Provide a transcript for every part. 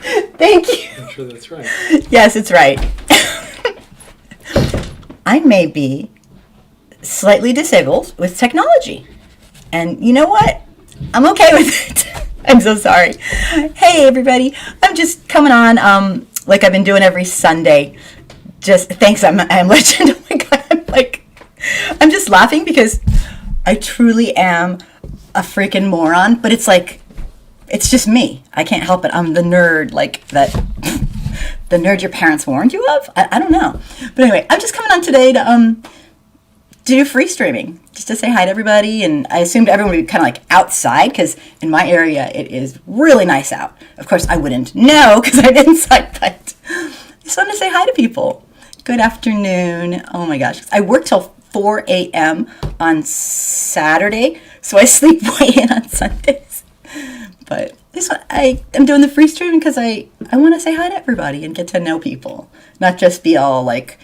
Thank you. I'm sure that's right. Yes, it's right. I may be slightly disabled with technology. And you know what? I'm okay with it. I'm so sorry. Hey, everybody. I'm just coming on like I've been doing every Sunday. Just thanks, I'm Legend. Oh my God. I'm just laughing because I truly am a freaking moron, but it's like, it's just me. I can't help it. I'm the nerd, like that, the nerd your parents warned you of? I don't know. But anyway, I'm just coming on today to do free streaming, just to say hi to everybody. And I assumed everyone would be kind of like outside, because in my area it is really nice out. Of course, I wouldn't know because I'm inside, but I just wanted to say hi to people. Good afternoon. Oh my gosh. I work till 4 a.m. on Saturday, so I sleep way in on Sundays. But this one, I am doing the free streaming because I want to say hi to everybody and get to know people, not just be all like,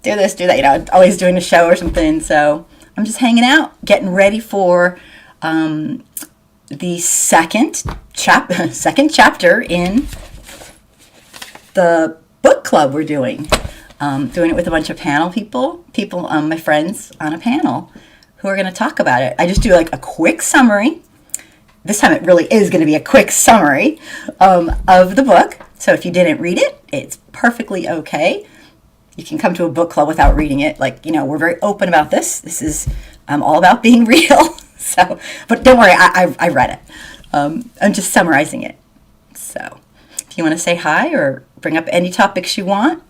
do this, do that, always doing a show or something. So I'm just hanging out, getting ready for the second chapter in the book club we're doing. Doing it with a bunch of panel people, my friends on a panel who are going to talk about it. I just do like a quick summary. This time it really is going to be a quick summary of the book. So if you didn't read it, it's perfectly okay. You can come to a book club without reading it. We're very open about this. This is all about being real. So, but don't worry, I read it. I'm just summarizing it. So if you want to say hi or bring up any topics you want,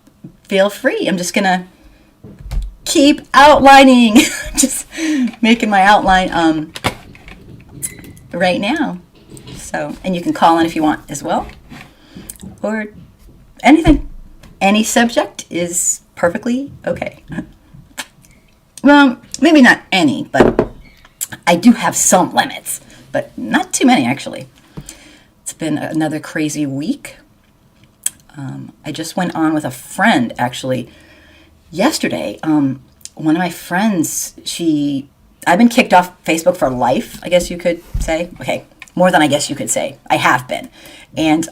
feel free. I'm just going to keep outlining, just making my outline right now. So, and you can call in if you want as well, or anything. Any subject is perfectly okay. Well, maybe not any, but I do have some limits, but not too many actually. It's been another crazy week. I just went on with a friend, actually, yesterday. One of my friends, I've been kicked off Facebook for life, I guess you could say. Okay, more than I guess you could say. I have been. And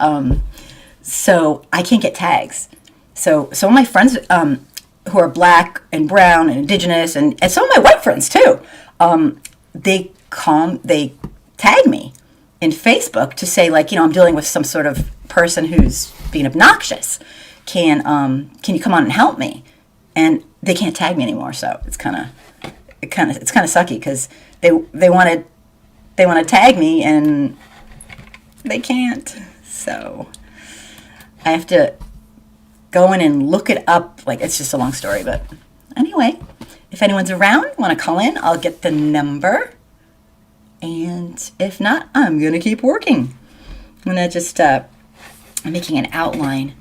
so I can't get tags. So some of my friends who are black and brown and indigenous, and some of my white friends too, they tag me in Facebook to say, like, I'm dealing with some sort of person who's being obnoxious. Can you come on and help me? And they can't tag me anymore, so it's kind of sucky because they want to tag me and they can't. So I have to go in and look it up. Like, it's just a long story, but anyway, if anyone's around, want to call in, I'll get the number. And if not, I'm gonna keep working. I'm gonna just making an outline,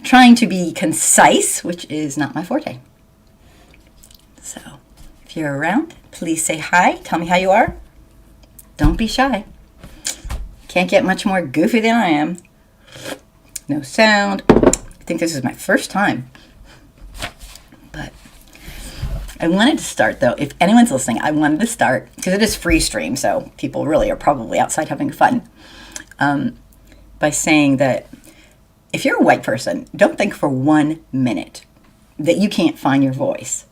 trying to be concise, which is not my forte. So if you're around, please say hi. Tell me how you are. Don't be shy. Can't get much more goofy than I am. No sound. I think this is my first time. But I wanted to start, though. If anyone's listening, I wanted to start, because it is free stream, so people really are probably outside having fun, by saying that if you're a white person, don't think for 1 minute that you can't find your voice,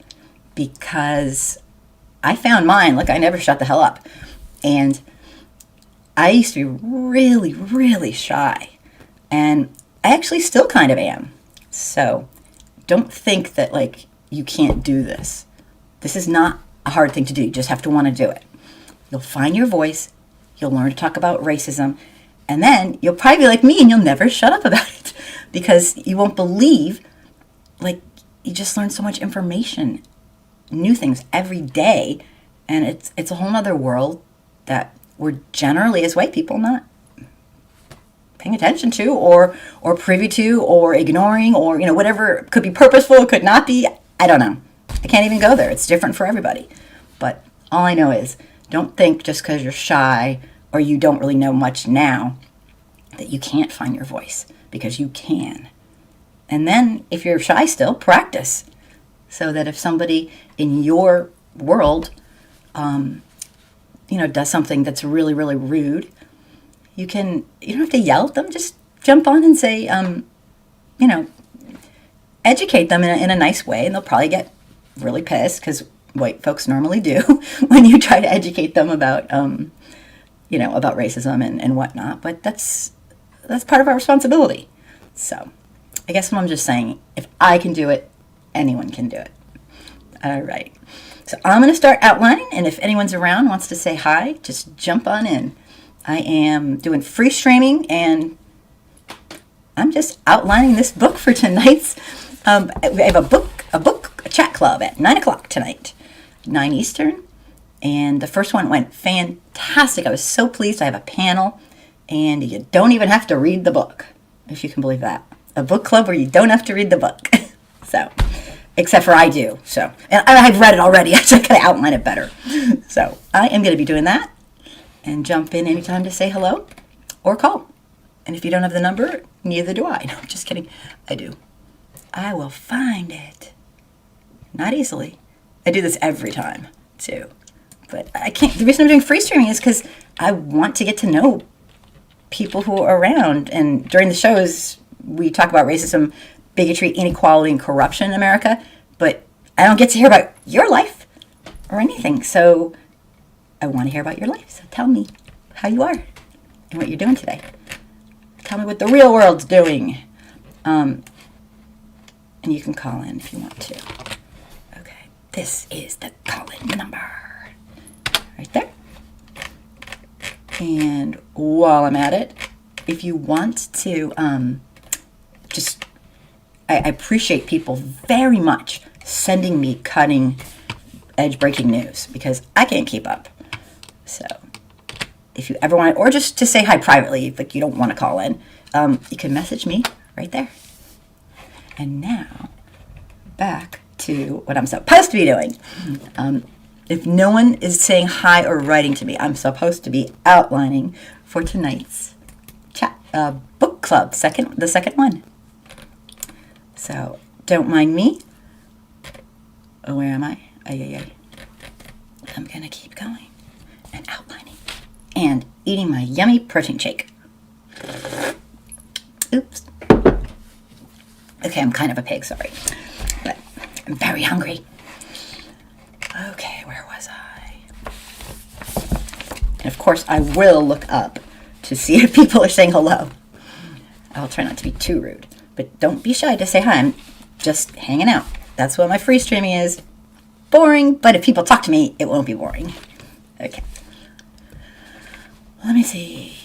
because I found mine. Look, I never shut the hell up. And I used to be really, really shy. And I actually still kind of am. So don't think that, like, you can't do this. This is not a hard thing to do. You just have to want to do it. You'll find your voice. You'll learn to talk about racism. And then you'll probably be like me and you'll never shut up about it, because you won't believe, like, you just learn so much information, new things every day. And it's a whole other world that we're generally, as white people, not paying attention to or privy to or ignoring, or, whatever. Could be purposeful, could not be. I don't know. I can't even go there. It's different for everybody. But all I know is, don't think just because you're shy or you don't really know much now that you can't find your voice, because you can. And then if you're shy still, practice, so that if somebody in your world does something that's really, really rude, you don't have to yell at them. Just jump on and say, you know, educate them in a nice way, and they'll probably get really pissed, because white folks normally do when you try to educate them about, about racism and whatnot. But that's part of our responsibility. So I guess what I'm just saying, if I can do it, anyone can do it. All right. So I'm going to start outlining, and if anyone's around, wants to say hi, just jump on in. I am doing free streaming, and I'm just outlining this book for tonight's. We have a chat club at 9 o'clock tonight, 9 Eastern, and the first one went fantastic. I was so pleased. I have a panel, and you don't even have to read the book, if you can believe that. A book club where you don't have to read the book. So, except for I do. So, and I've read it already. I just gotta outline it better. So, I am going to be doing that, and jump in anytime to say hello or call. And if you don't have the number, neither do I. No, I'm just kidding. I do. I will find it. Not easily. I do this every time, too. But I can't. The reason I'm doing free streaming is because I want to get to know people who are around. And during the shows, we talk about racism, bigotry, inequality, and corruption in America. But I don't get to hear about your life or anything. So I want to hear about your life. So tell me how you are and what you're doing today. Tell me what the real world's doing. And you can call in if you want to. Okay, this is the call-in number. Right there. And while I'm at it, if you want to, I appreciate people very much sending me cutting edge breaking news, because I can't keep up. So if you ever want to, or just to say hi privately, like you don't want to call in, you can message me right there. And now, back to what I'm supposed to be doing. If no one is saying hi or writing to me, I'm supposed to be outlining for tonight's chat book club, the second one. So don't mind me. Oh, where am I? I'm gonna keep going and outlining and eating my yummy protein shake. Oops. Okay, I'm kind of a pig, sorry. But I'm very hungry. Okay, where was I? And of course, I will look up to see if people are saying hello. I'll try not to be too rude. But don't be shy to say hi. I'm just hanging out. That's what my free streaming is. Boring, but if people talk to me, it won't be boring. Okay. Let me see.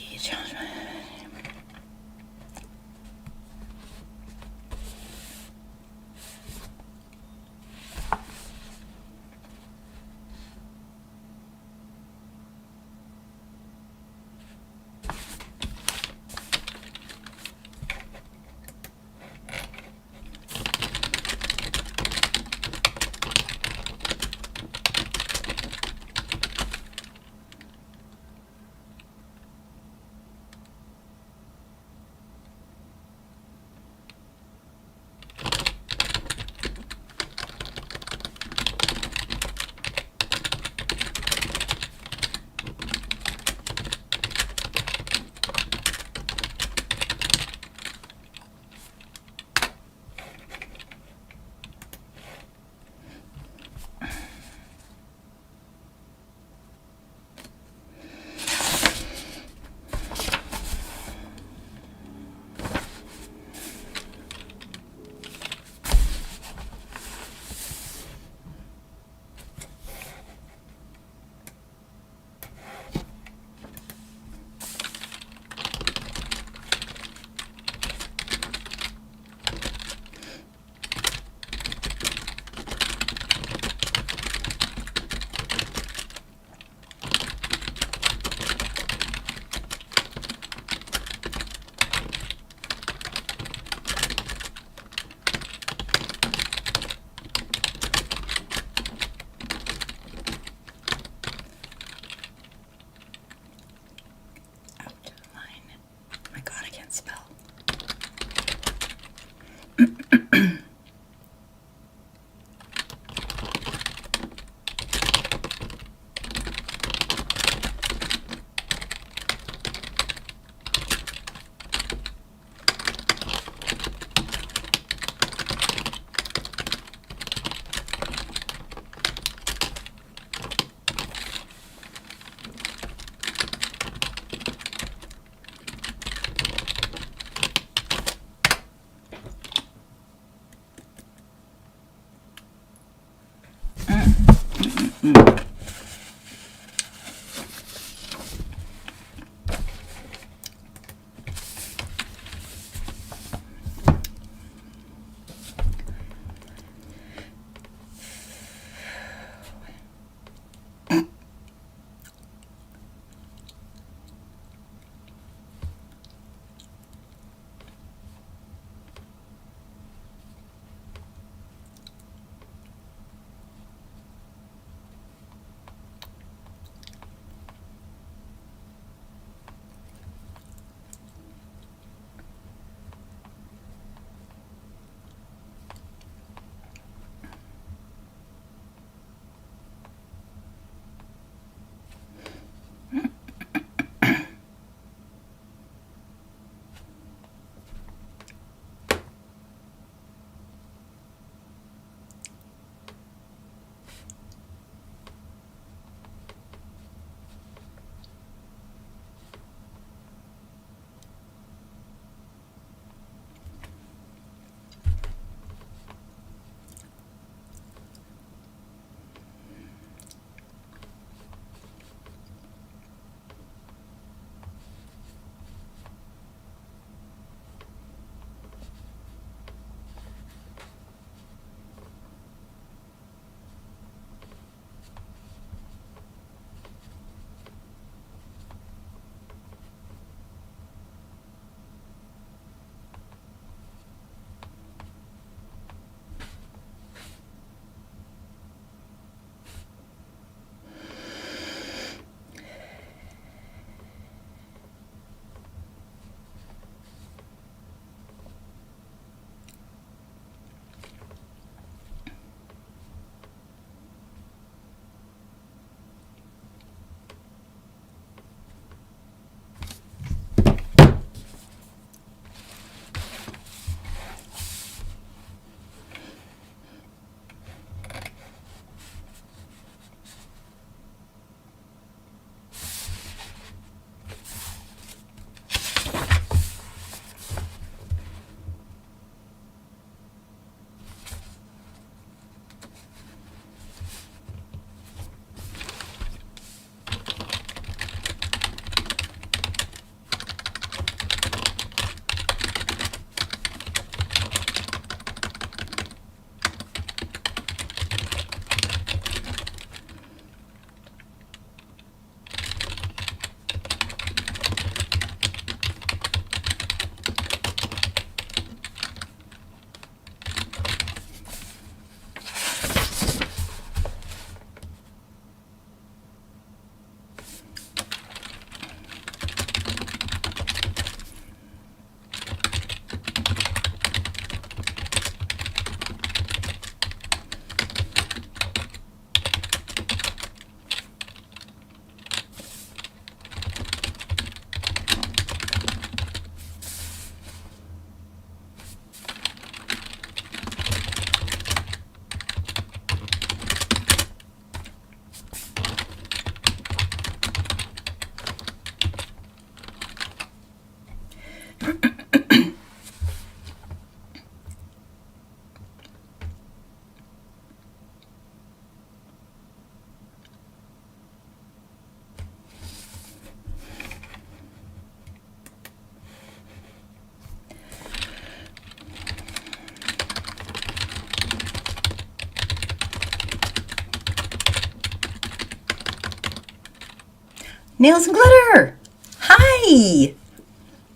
Nails and Glitter. Hi.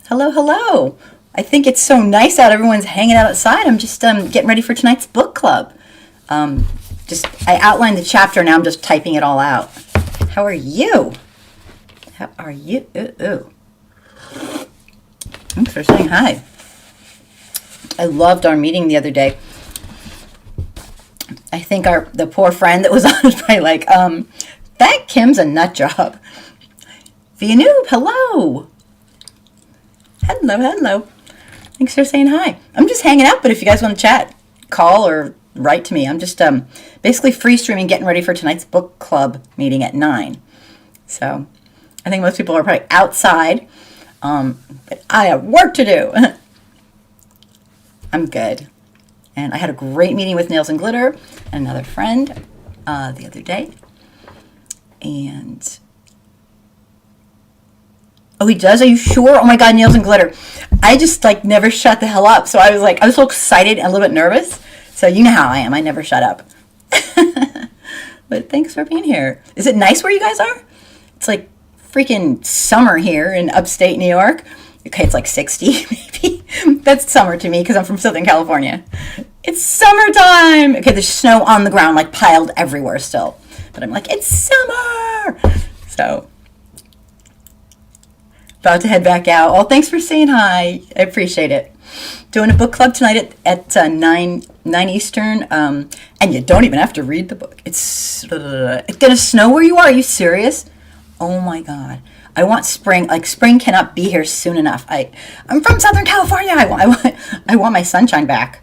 Hello, hello. I think it's so nice out. Everyone's hanging out outside. I'm just getting ready for tonight's book club. I outlined the chapter. Now I'm just typing it all out. How are you? How are you? Ooh. Thanks for saying hi. I loved our meeting the other day. I think the poor friend that was on was probably like, that Kim's a nut job. Vianoob, hello. Hello. Thanks for saying hi. I'm just hanging out, but if you guys want to chat, call or write to me. I'm just basically free streaming, getting ready for tonight's book club meeting at 9. So I think most people are probably outside, but I have work to do. I'm good. And I had a great meeting with Nails and Glitter and another friend the other day. And oh, he does? Are you sure? Oh my God, Nails and Glitter. I just never shut the hell up. So I was so excited and a little bit nervous. So you know how I am. I never shut up. But thanks for being here. Is it nice where you guys are? It's like freaking summer here in upstate New York. Okay, it's like 60 maybe. That's summer to me because I'm from Southern California. It's summertime. Okay, there's snow on the ground, piled everywhere still. But I'm like, it's summer. So, about to head back out. Oh, thanks for saying hi. I appreciate it. Doing a book club tonight at 9 Eastern. And you don't even have to read the book. It's going to snow where you are. Are you serious? Oh my God. I want spring. Spring cannot be here soon enough. I'm from Southern California. I want my sunshine back.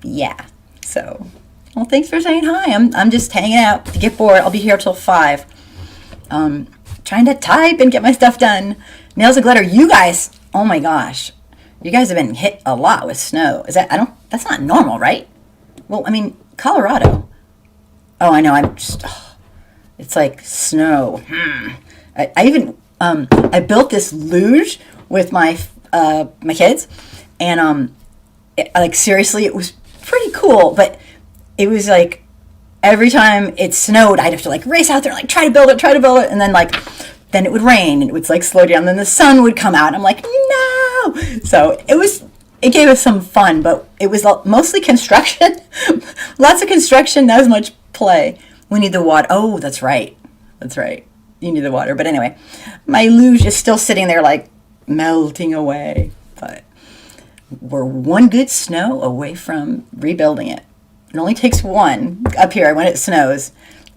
Yeah. So, well, thanks for saying hi. I'm just hanging out. If you get bored, I'll be here till 5. Trying to type and get my stuff done. Nails and Glitter. You guys. Oh my gosh. You guys have been hit a lot with snow. That's not normal, right? Well, I mean, Colorado. Oh, I know. It's like snow. I even I built this luge with my kids, and seriously, it was pretty cool. But it was every time it snowed, I'd have to race out there and try to build it, and then then it would rain and it would slow down. Then the sun would come out. And I'm like, no. So it gave us some fun, but it was mostly construction. Lots of construction, not as much play. We need the water. Oh, that's right. You need the water. But anyway, my luge is still sitting there melting away. But we're one good snow away from rebuilding it. It only takes one up here when it snows.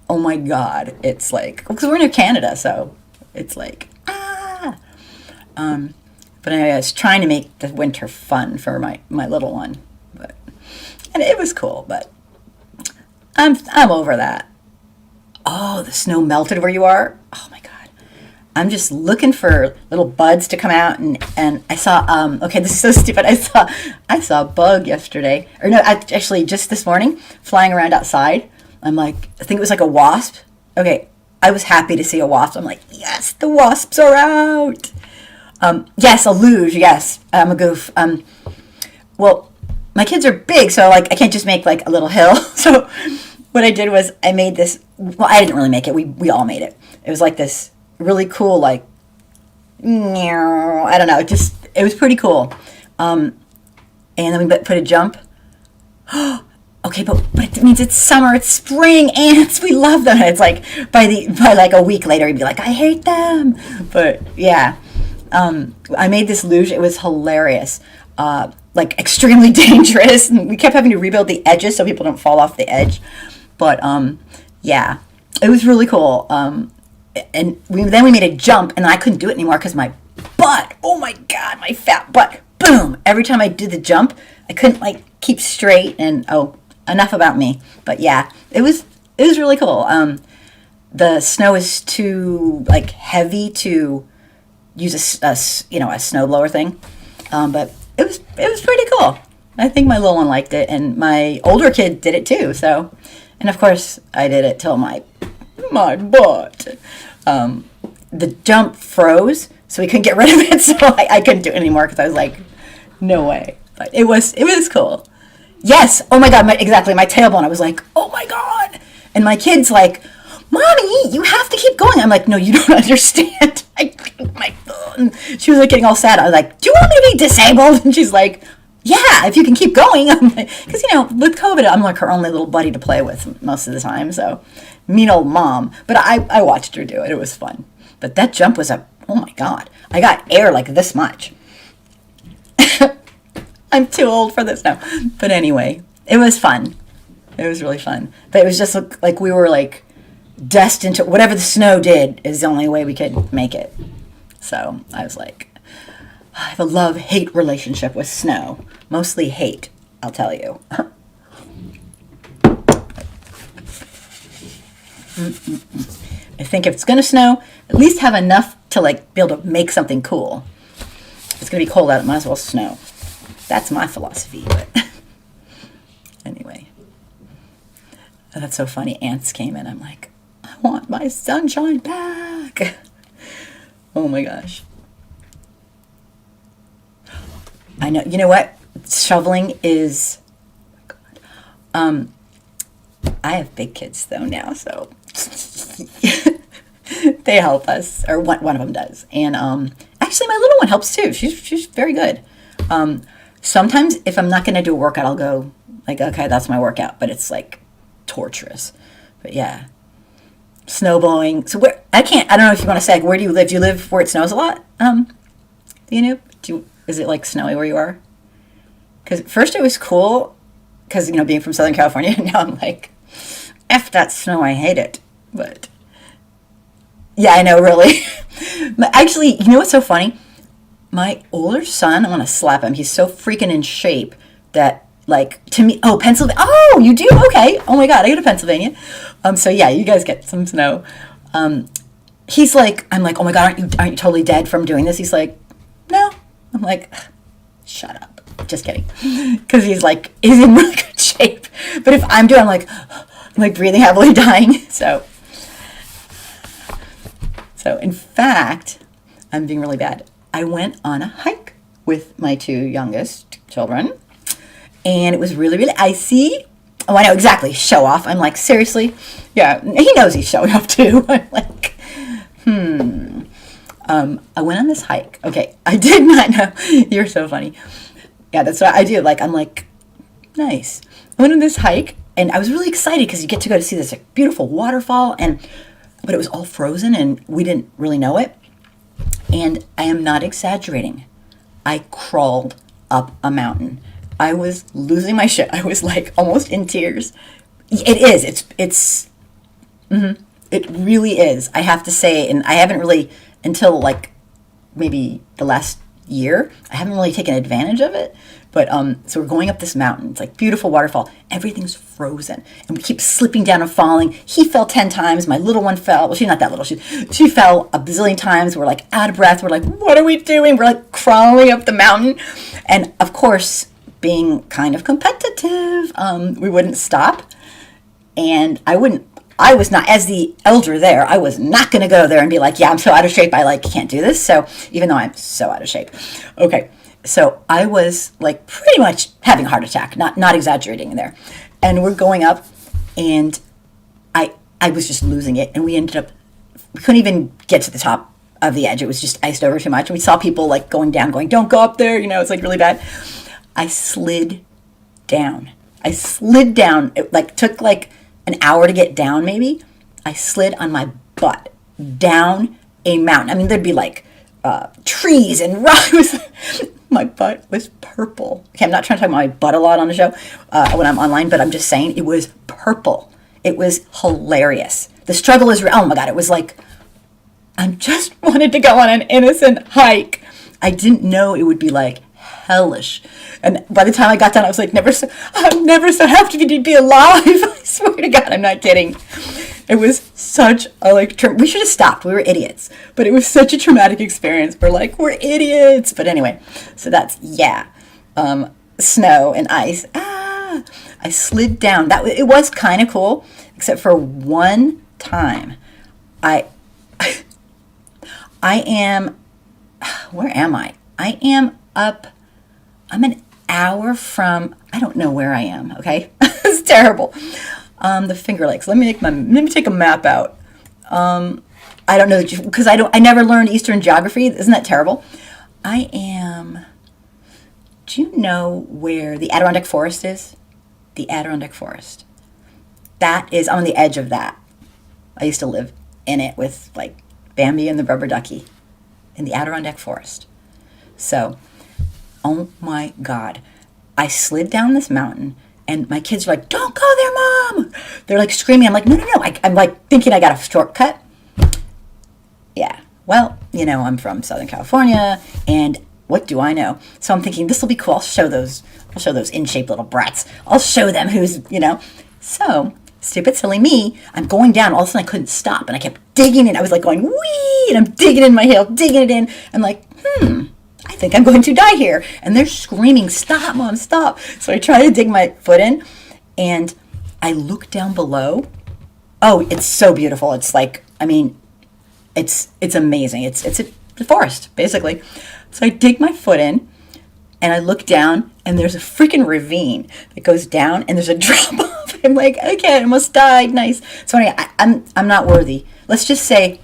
Oh my God. It's because we're near Canada, so it's But anyway, I was trying to make the winter fun for my little one. And it was cool, but I'm over that. Oh, the snow melted where you are? Oh my God. I'm just looking for little buds to come out, and I saw okay, this is so stupid. I saw a bug yesterday. Or no, actually just this morning, flying around outside. I think it was a wasp. Okay, I was happy to see a wasp. I'm like, yes, the wasps are out. Yes, a luge, yes. I'm a goof. Well, my kids are big, so I can't just make a little hill. So what I did was I made this. Well, I didn't really make it. We all made it. It was this really cool I don't know. It was pretty cool. And then we put a jump. Okay, but it means it's summer, it's spring, ants. We love them. It's by a week later, you'd be like, I hate them. But yeah, I made this luge. It was hilarious. Extremely dangerous. And we kept having to rebuild the edges so people don't fall off the edge. But yeah, it was really cool. And then we made a jump, and I couldn't do it anymore because my butt. Oh my God, my fat butt. Boom! Every time I did the jump, I couldn't keep straight. And enough about me. But yeah, it was really cool. The snow is too heavy to use a snowblower thing. But it was pretty cool. I think my little one liked it, and my older kid did it too. So, and of course I did it till my butt. The jump froze, so we couldn't get rid of it. So I couldn't do it anymore because I was like, no way. But it was cool. Yes. Oh my God. Exactly. My tailbone. I was like, oh my God. And my kid's like, Mommy, you have to keep going. I'm like, no, you don't understand. She was like getting all sad. I was like, do you want me to be disabled? And she's like, yeah, if you can keep going. I'm like, because, with COVID, I'm like her only little buddy to play with most of the time. So, mean old mom. But I watched her do it. It was fun. But that jump was oh my God. I got air like this much. I'm too old for this now. But anyway, it was fun. It was really fun. But it was just like we were like destined to, whatever the snow did is the only way we could make it. So I was like, I have a love-hate relationship with snow. Mostly hate, I'll tell you. I think if it's going to snow, at least have enough to be able to make something cool. If it's going to be cold out, it might as well snow. That's my philosophy. But anyway. Oh, that's so funny. Ants came in. I'm like, I want my sunshine back. Oh my gosh. I know. You know what? Shoveling is... I have big kids though now, so they help us, or one of them does. And actually, my little one helps too. She's very good. Sometimes if I'm not going to do a workout, I'll go okay, that's my workout. But it's torturous. But yeah, snow blowing. So I don't know if you want to say where do you live? Do you live where it snows a lot? Is it snowy where you are? Because at first it was cool, because being from Southern California, now I'm like, F that snow, I hate it. But yeah, I know, really. But actually, you know what's so funny? My older son, I want to slap him. He's so freaking in shape that, to me, Pennsylvania. Oh, you do? Okay. Oh my God, I go to Pennsylvania. So yeah, you guys get some snow. He's like, I'm like, oh my God, aren't you totally dead from doing this? He's like, no. I'm like, shut up. Just kidding. Because he's in really good shape. But if I'm doing, I'm like breathing heavily, dying. So in fact, I'm being really bad. I went on a hike with my two youngest children, and it was really, really icy. Oh, I know, exactly. Show off. I'm like, seriously? Yeah, he knows he's showing off too. I'm like, I went on this hike. Okay, I did not know. You're so funny. Yeah, that's what I do. I'm like, nice. I went on this hike, and I was really excited because you get to go to see this beautiful waterfall, but it was all frozen, and we didn't really know it. And I am not exaggerating. I crawled up a mountain. I was losing my shit. I was almost in tears. It is. It really is. I have to say, and I haven't really, until maybe the last year, I haven't really taken advantage of it. But so we're going up this mountain. It's beautiful waterfall. Everything's frozen, and we keep slipping down and falling. He fell 10 times. My little one fell. Well, she's not that little. She fell a bazillion times. We're out of breath. We're like, what are we doing? We're crawling up the mountain, and of course, being kind of competitive, we wouldn't stop. And I was not, as the elder there, I was not going to go there and be like, yeah, I'm so out of shape. I can't do this. So even though I'm so out of shape. Okay. So I was pretty much having a heart attack, not exaggerating there. And we're going up, and I was just losing it. And we couldn't even get to the top of the edge. It was just iced over too much. And we saw people going down, going, don't go up there. It's really bad. I slid down. It took an hour to get down, maybe. I slid on my butt down a mountain. I mean, there'd be trees and rocks. My butt was purple. Okay, I'm not trying to talk about my butt a lot on the show when I'm online, but I'm just saying it was purple. It was hilarious. The struggle is real. Oh my God, it was I just wanted to go on an innocent hike. I didn't know it would be hellish. And by the time I got done, I was I'm never so happy to be alive. I swear to God, I'm not kidding. It was such a we should have stopped. We were idiots. But it was such a traumatic experience. We're idiots. But anyway, so that's, snow and ice. I slid down. It was kind of cool, except for one time. I am, where am I? I am up, I'm an hour from, I don't know where I am, okay? It's terrible. The Finger Lakes. Let me take a map out. I don't know because I never learned Eastern geography. Isn't that terrible? I am. Do you know where the Adirondack Forest is? The Adirondack Forest. That is on the edge of that. I used to live in it with like Bambi and the rubber ducky in the Adirondack Forest. So, oh my God. I slid down this mountain and my kids are like, "Don't go there, Mom." They're like screaming. I'm like, no, no, no. I'm like thinking I got a shortcut. Yeah. Well, I'm from Southern California and what do I know? So I'm thinking this will be cool. I'll show those in-shape little brats. I'll show them who's. So, stupid, silly me, I'm going down. All of a sudden, I couldn't stop, and I kept digging in. I was like going, wee, and I'm digging in my heel, digging it in. I'm like, I think I'm going to die here. And they're screaming, "Stop, Mom, stop." So I try to dig my foot in, and I look down below. Oh, it's so beautiful. It's like, it's amazing. It's a forest, basically. So I dig my foot in, and I look down, and there's a freaking ravine that goes down, and there's a drop off. I'm like, okay, I almost died. Nice. So anyway, I'm not worthy. Let's just say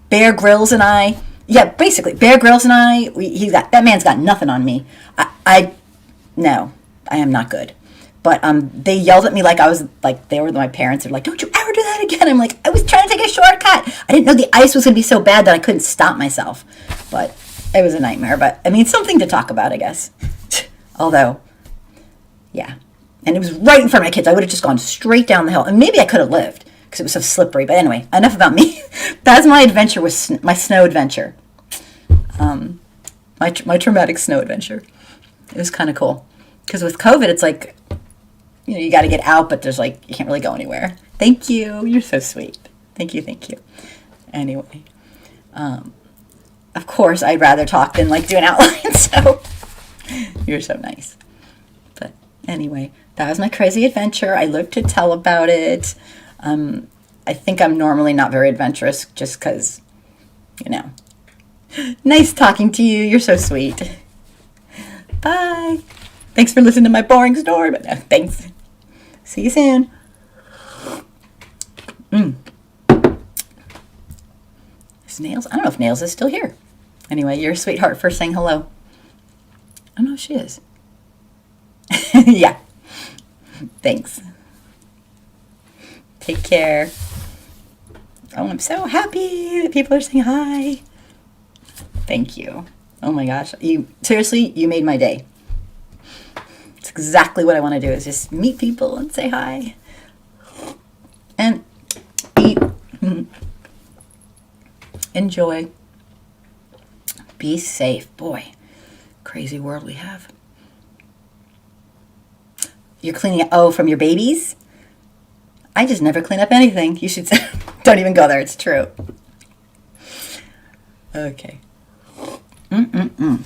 Bear Grylls and I. Yeah, basically Bear Grylls and I. That man's got nothing on me. No, I am not good. But they yelled at me like I was like they were my parents. They're like, "Don't you ever do that again." I'm like, I was trying to take a shortcut. I didn't know the ice was going to be so bad that I couldn't stop myself. But it was a nightmare. But something to talk about, I guess. Although, yeah. And it was right in front of my kids. I would have just gone straight down the hill. And maybe I could have lived because it was so slippery. But anyway, enough about me. That's my adventure with my snow adventure. My traumatic snow adventure. It was kind of cool. Because with COVID, it's like, you got to get out, but there's like, you can't really go anywhere. Thank you. You're so sweet. Thank you. Anyway. Of course, I'd rather talk than like do an outline. So you're so nice. But anyway, that was my crazy adventure. I lived to tell about it. I think I'm normally not very adventurous just because, Nice talking to you. You're so sweet. Bye. Thanks for listening to my boring story, but no, thanks. See you soon. Is Nails? I don't know if Nails is still here. Anyway, you're a sweetheart for saying hello. I don't know if she is. Yeah. Thanks. Take care. Oh, I'm so happy that people are saying hi. Thank you. Oh my gosh. You made my day. It's exactly what I want to do is just meet people and say hi. And eat. Enjoy. Be safe. Boy, crazy world we have. You're cleaning up, from your babies? I just never clean up anything. You should don't even go there. It's true. Okay. I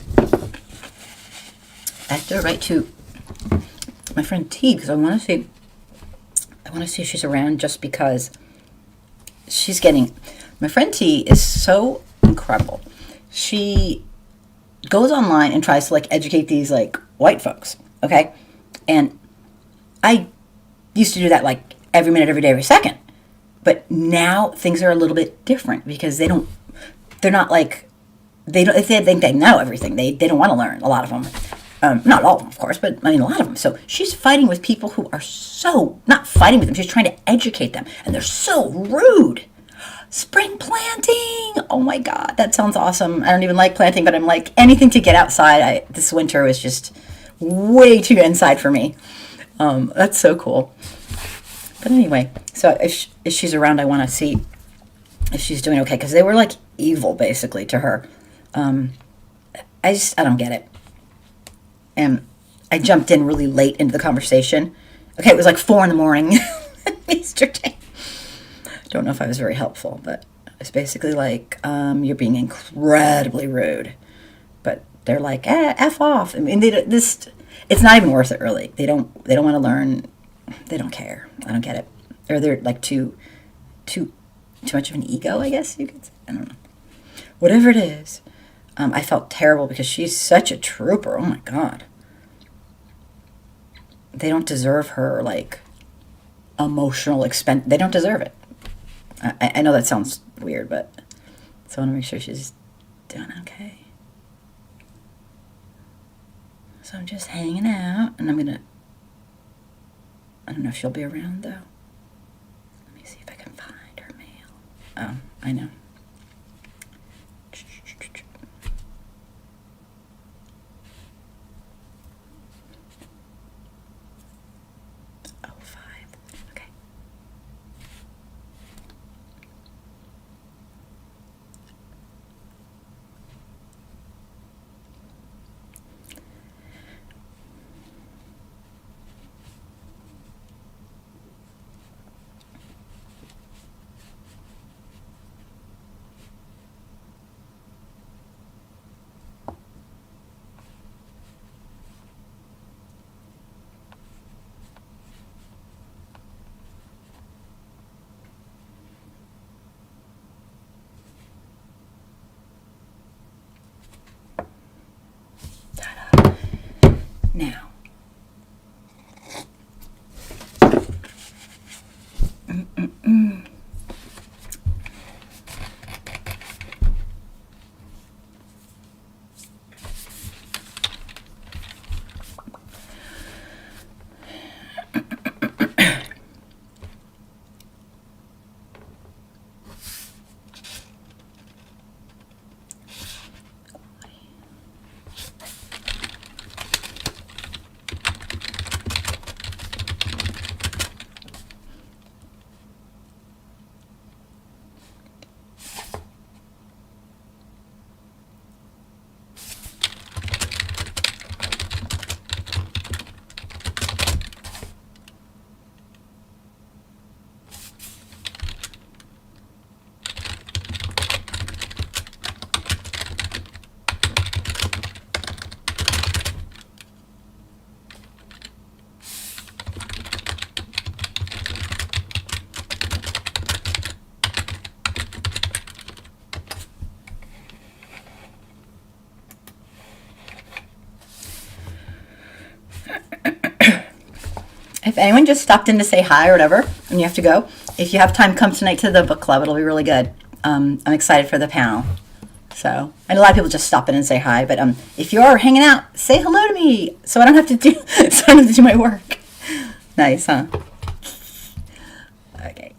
have to write to my friend T because I want to see if she's around just because my friend T is so incredible. She goes online and tries to like educate these like white folks, okay? And I used to do that like every minute, every day, every second. But now things are a little bit different because they think they know everything. They don't want to learn, a lot of them. Not all of them, of course, but a lot of them. So she's fighting with people who are not fighting with them, she's trying to educate them. And they're so rude. Spring planting! Oh my God, that sounds awesome. I don't even like planting, but I'm like, anything to get outside. This winter was just way too inside for me. That's so cool. But anyway, so if she's around, I want to see if she's doing okay. Because they were like evil, basically, to her. I don't get it. And I jumped in really late into the conversation. Okay, it was like 4 a.m. yesterday. Don't know if I was very helpful, but it's basically like, you're being incredibly rude. But they're like, F off. It's not even worth it, really. They don't want to learn. They don't care. I don't get it. Or they're like too much of an ego, I guess you could say. I don't know. Whatever it is, I felt terrible because she's such a trooper. Oh my God. They don't deserve her like emotional expense. They don't deserve it. I know that sounds weird, but so I want to make sure she's doing okay. So I'm just hanging out, and I don't know if she'll be around, though. Let me see if I can find her mail. Oh, I know. Oh, 5. Okay. Ta-da. Now. If anyone just stopped in to say hi or whatever, and you have to go, if you have time, come tonight to the book club. It'll be really good. I'm excited for the panel. So, and a lot of people just stop in and say hi. But if you're hanging out, say hello to me, so I don't have to do so I don't have to do my work. Nice, huh? Okay.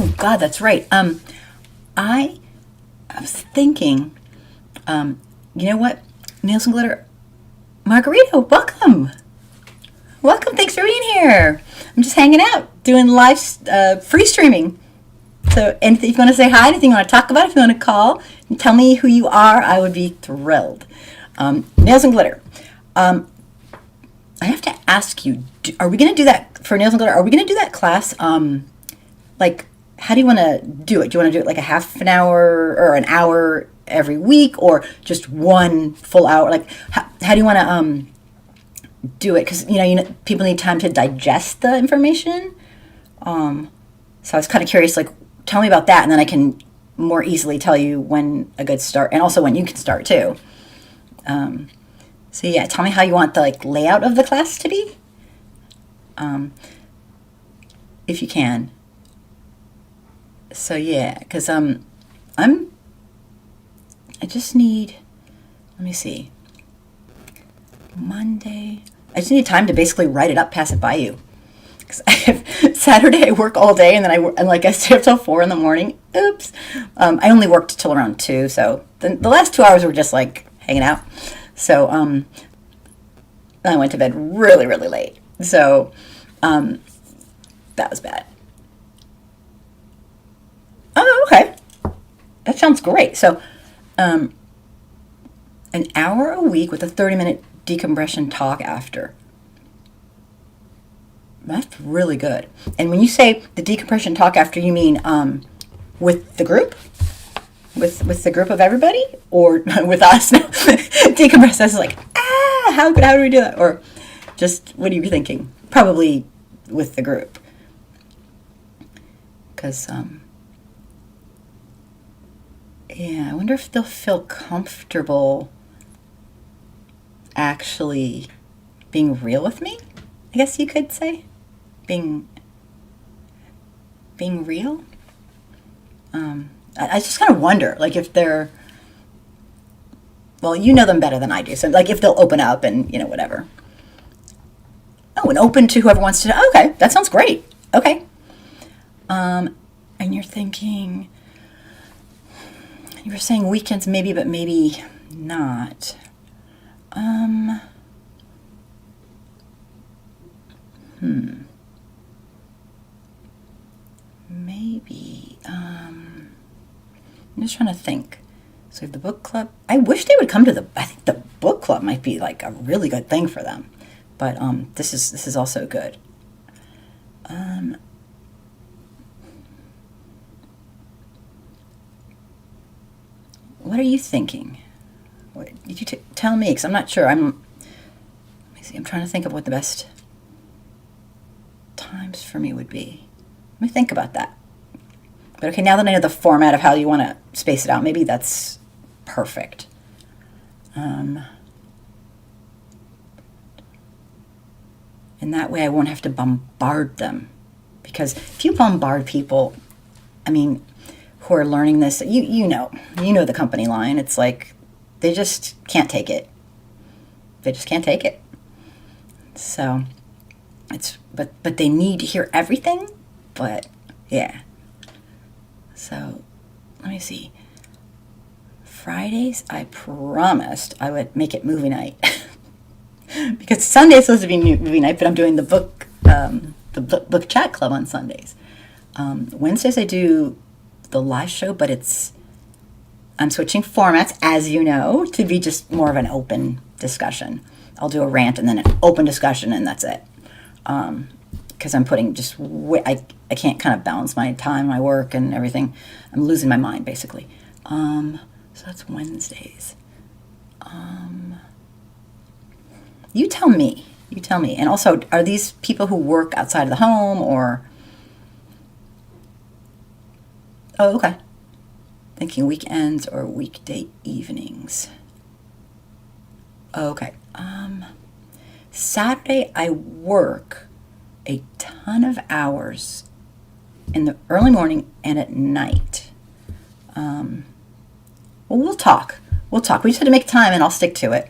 Oh God, that's right. I I was thinking, you know what? Nails and Glitter, Margarito, welcome. Welcome. Thanks for being here. I'm just hanging out, doing live free streaming. So anything if you want to say hi, anything you want to talk about, if you want to call and tell me who you are, I would be thrilled. Nails and Glitter. I have to ask you, are we going to do that for Nails and Glitter? Are we going to do that class? Like, how do you want to do it? Do you want to do it like a half an hour or an hour every week, or just one full hour? Like, how do you want to do it? Because you know, people need time to digest the information. So I was kind of curious. Like, tell me about that, and then I can more easily tell you when a good start, and also when you can start too. So yeah, tell me how you want the like layout of the class to be, if you can. So yeah, because I just need, let me see, Monday. I just need time to basically write it up, pass it by you. Because Saturday I work all day, and then I stay up till 4 in the morning. Oops. I only worked till around 2, so the last 2 hours were just like hanging out. So I went to bed really, really late. So that was bad. Oh, okay. That sounds great. So an hour a week with a 30-minute decompression talk after. That's really good. And when you say the decompression talk after, you mean with the group? With the group of everybody? Or with us? No. Decompress us like, how do we do that? Or just, what are you thinking? Probably with the group. Because, yeah, I wonder if they'll feel comfortable actually being real with me, I guess you could say. Being real. I just kind of wonder, like, if they're, well, you know them better than I do, so like if they'll open up and, you know, whatever. Oh, and open to whoever wants to. Okay, that sounds great. Okay. And you're thinking, you were saying weekends maybe, but maybe not. Maybe. I'm just trying to think. So we have the book club. I wish they would come to I think the book club might be like a really good thing for them. But this is also good. What are you thinking? What, did you tell me? Because I'm not sure. Let me see. I'm trying to think of what the best times for me would be. Let me think about that. But okay, now that I know the format of how you want to space it out, maybe that's perfect. And that way I won't have to bombard them. Because if you bombard people, I mean, who are learning this, you know the company line. It's like they just can't take it. They just can't take it. So but they need to hear everything. But yeah. So let me see. Fridays, I promised I would make it movie night. Because Sunday's supposed to be movie night, but I'm doing the book chat club on Sundays. Wednesdays I do the live show, but I'm switching formats, as you know, to be just more of an open discussion. I'll do a rant and then an open discussion, and that's it. Because I'm putting I can't kind of balance my time, my work, and everything. I'm losing my mind, basically. So that's Wednesdays. You tell me. And also, are these people who work outside of the home, or? Oh, okay. Thinking weekends or weekday evenings. Oh, okay. Saturday I work a ton of hours in the early morning and at night. Well, we'll talk. We just have to make time, and I'll stick to it.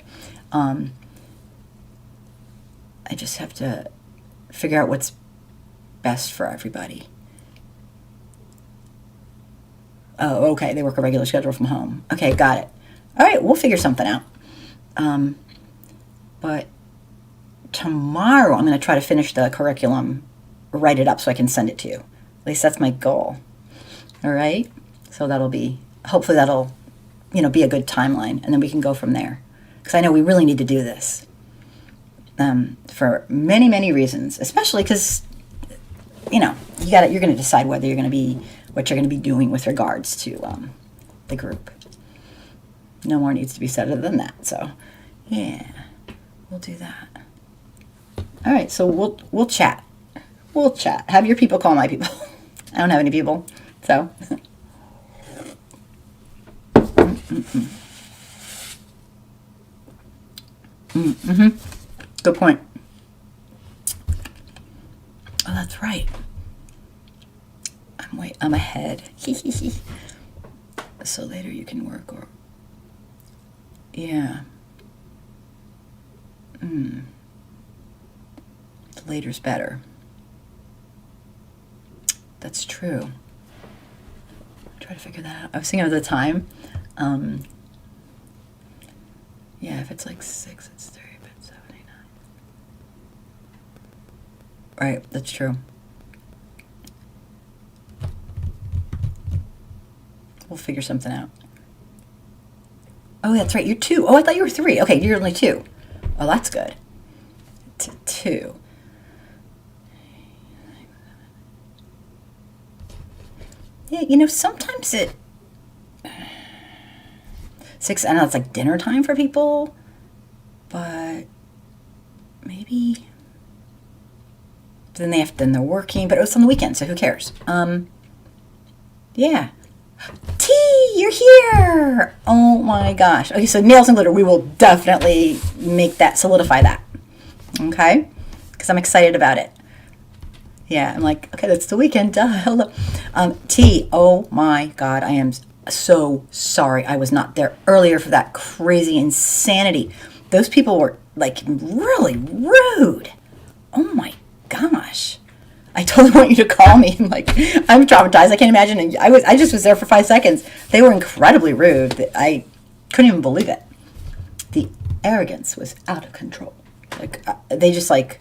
I just have to. have to figure out what's best for everybody. Oh, okay. They work a regular schedule from home. Okay, got it. All right, we'll figure something out. But tomorrow I'm going to try to finish the curriculum, write it up so I can send it to you. At least that's my goal. All right? So hopefully that'll, be a good timeline, and then we can go from there. Because I know we really need to do this for many, many reasons, especially because, you're going to decide what you're going to be doing with regards to the group. No more needs to be said other than that. So, yeah, we'll do that. All right, so we'll chat. We'll chat. Have your people call my people. I don't have any people, so. Good point. Oh, that's right. I'm ahead. So later you can work, or yeah. Later's better. That's true. Try to figure that out. I was thinking of the time. Yeah, if it's like 6, it's 3, but 7, 8, 9. Right, that's true. We'll figure something out. Oh, that's right. You're 2. Oh, I thought you were 3. Okay, you're only 2. Oh, that's good. 2. Yeah, sometimes 6, I know it's like dinner time for people, but maybe then they're working, but it's on the weekend, so who cares? Yeah. T, you're here! Oh my gosh. Okay, so nails and glitter, we will definitely solidify that. Okay? Because I'm excited about it. Yeah, I'm like, okay, that's the weekend. Duh, hello. T, oh my God, I am so sorry I was not there earlier for that crazy insanity. Those people were like really rude. Oh my gosh. I totally want you to call me. I'm traumatized. I can't imagine. And I just was there for 5 seconds. They were incredibly rude. I couldn't even believe it. The arrogance was out of control. They just I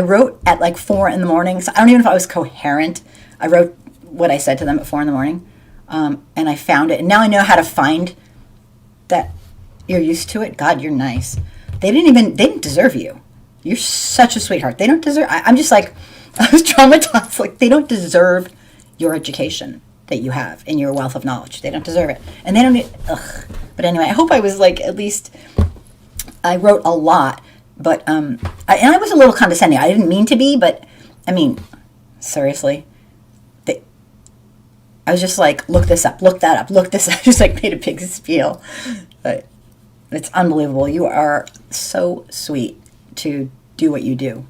wrote at 4 in the morning. So I don't even know if I was coherent. I wrote what I said to them at 4 in the morning. And I found it. And now I know how to find that. You're used to it. God, you're nice. They didn't deserve you. You're such a sweetheart. They don't deserve, I'm just I was traumatized. They don't deserve your education that you have and your wealth of knowledge. They don't deserve it. And they don't, But anyway, I hope I was at least, I wrote a lot, but, and I was a little condescending. I didn't mean to be, but, seriously. I was just look this up, look that up, look this up. Just made a big spiel. But it's unbelievable. You are so sweet to do what you do.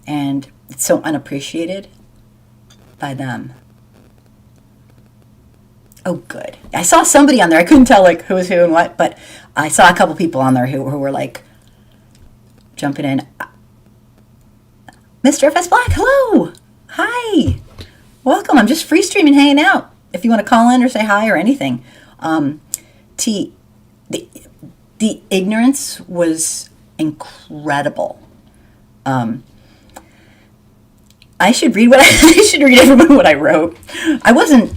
And it's so unappreciated by them. Oh, good. I saw somebody on there. I couldn't tell who was who and what, but I saw a couple people on there who were jumping in. Mr. FS Black, hello. Hi. Welcome. I'm just free streaming, hanging out. If you want to call in or say hi or anything. The ignorance was incredible. I should read everyone what I wrote. I wasn't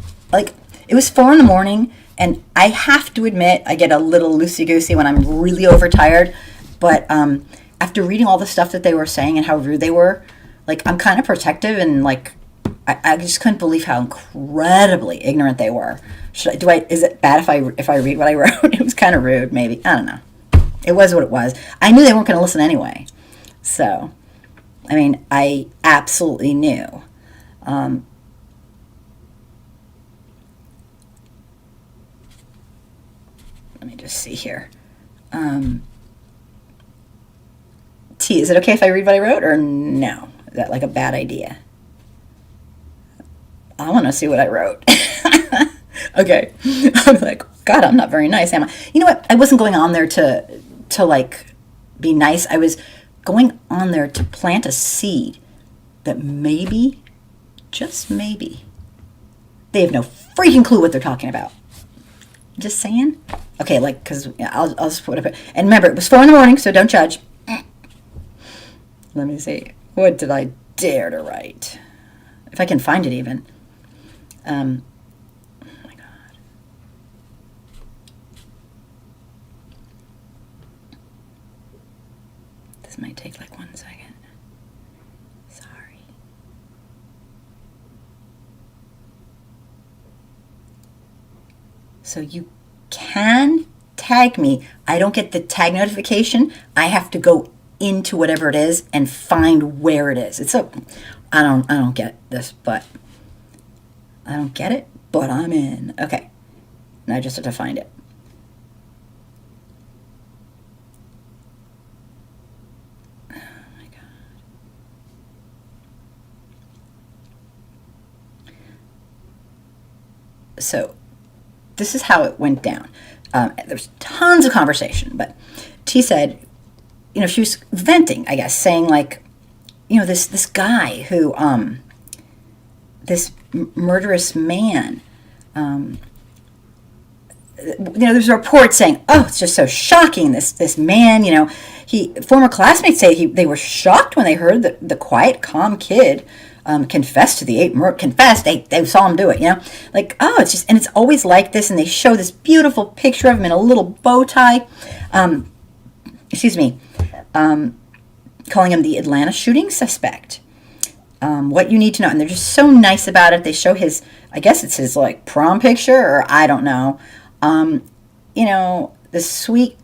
it was 4 in the morning, and I have to admit I get a little loosey-goosey when I'm really overtired. But after reading all the stuff that they were saying and how rude they were, I'm kind of protective, and I just couldn't believe how incredibly ignorant they were. Is it bad if I read what I wrote? It was kind of rude, maybe. I don't know. It was what it was. I knew they weren't going to listen anyway. So, I absolutely knew. Let me just see here. T, is it okay if I read what I wrote, or no? Is that a bad idea? I want to see what I wrote. Okay. I'm God, I'm not very nice, am I? You know what? I wasn't going on there to be nice. I was going on there to plant a seed that maybe, just maybe, They have no freaking clue what they're talking about. Just saying. Okay, like, because I'll just put it up. And remember, it was 4 in the morning, so don't judge. Let me see. What did I dare to write? If I can find it even. Oh my God. This might take like 1 second. Sorry. So you can tag me. I don't get the tag notification. I have to go into whatever it is and find where it is. I don't get this, but I don't get it, but I'm in. Okay. Now I just have to find it. Oh my God. So this is how it went down. There's tons of conversation, but T said, she was venting, I guess, saying like, this guy who, this murderous man, there's a report saying, oh, it's just so shocking. This man, former classmates say they were shocked when they heard that the quiet, calm kid confessed to the 8 confessed. They saw him do it, like, oh, it's just, and it's always like this. And they show this beautiful picture of him in a little bow tie. Calling him the Atlanta shooting suspect. What you need to know. And they're just so nice about it. They show his, I guess it's his like prom picture, or I don't know. This sweet,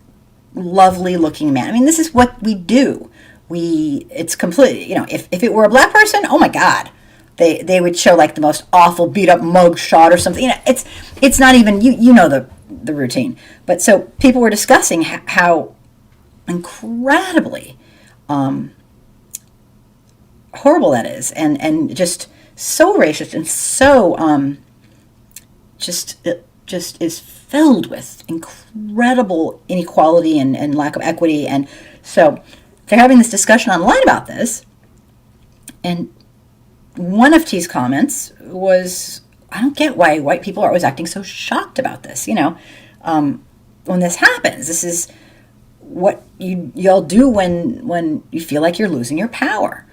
lovely looking man. I mean, this is what we do. It's completely, if it were a black person, oh my God, they would show like the most awful beat up mug shot or something. It's not even, the routine. But so people were discussing how incredibly horrible that is, and just so racist, and so it just is filled with incredible inequality and lack of equity. And so they're having this discussion online about this, and one of T's comments was, I don't get why white people are always acting so shocked about this. When this happens, this is what y'all do when you feel like you're losing your power.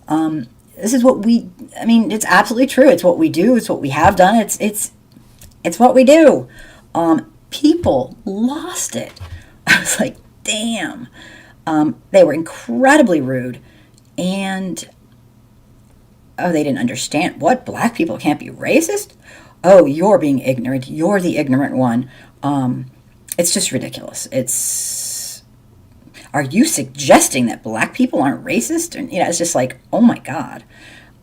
This is what it's absolutely true. It's what we do. It's what we have done. It's what we do. People lost it. I was like, damn. They were incredibly rude, and they didn't understand. What? Black people can't be racist? Oh, you're being ignorant. You're the ignorant one. It's just ridiculous. Are you suggesting that black people aren't racist? And it's just like, oh my God.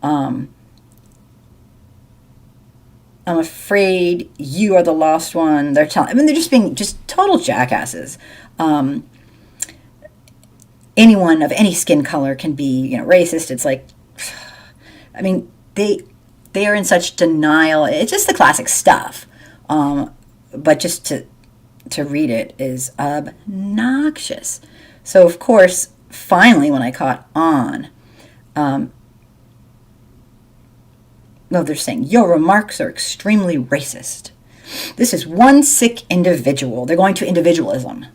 I'm afraid you are the lost one. They're they're just being just total jackasses. Anyone of any skin color can be, racist. It's like, they are in such denial. It's just the classic stuff. But just to read it is obnoxious. So, of course, finally, when I caught on, they're saying, your remarks are extremely racist. This is one sick individual. They're going to individualism.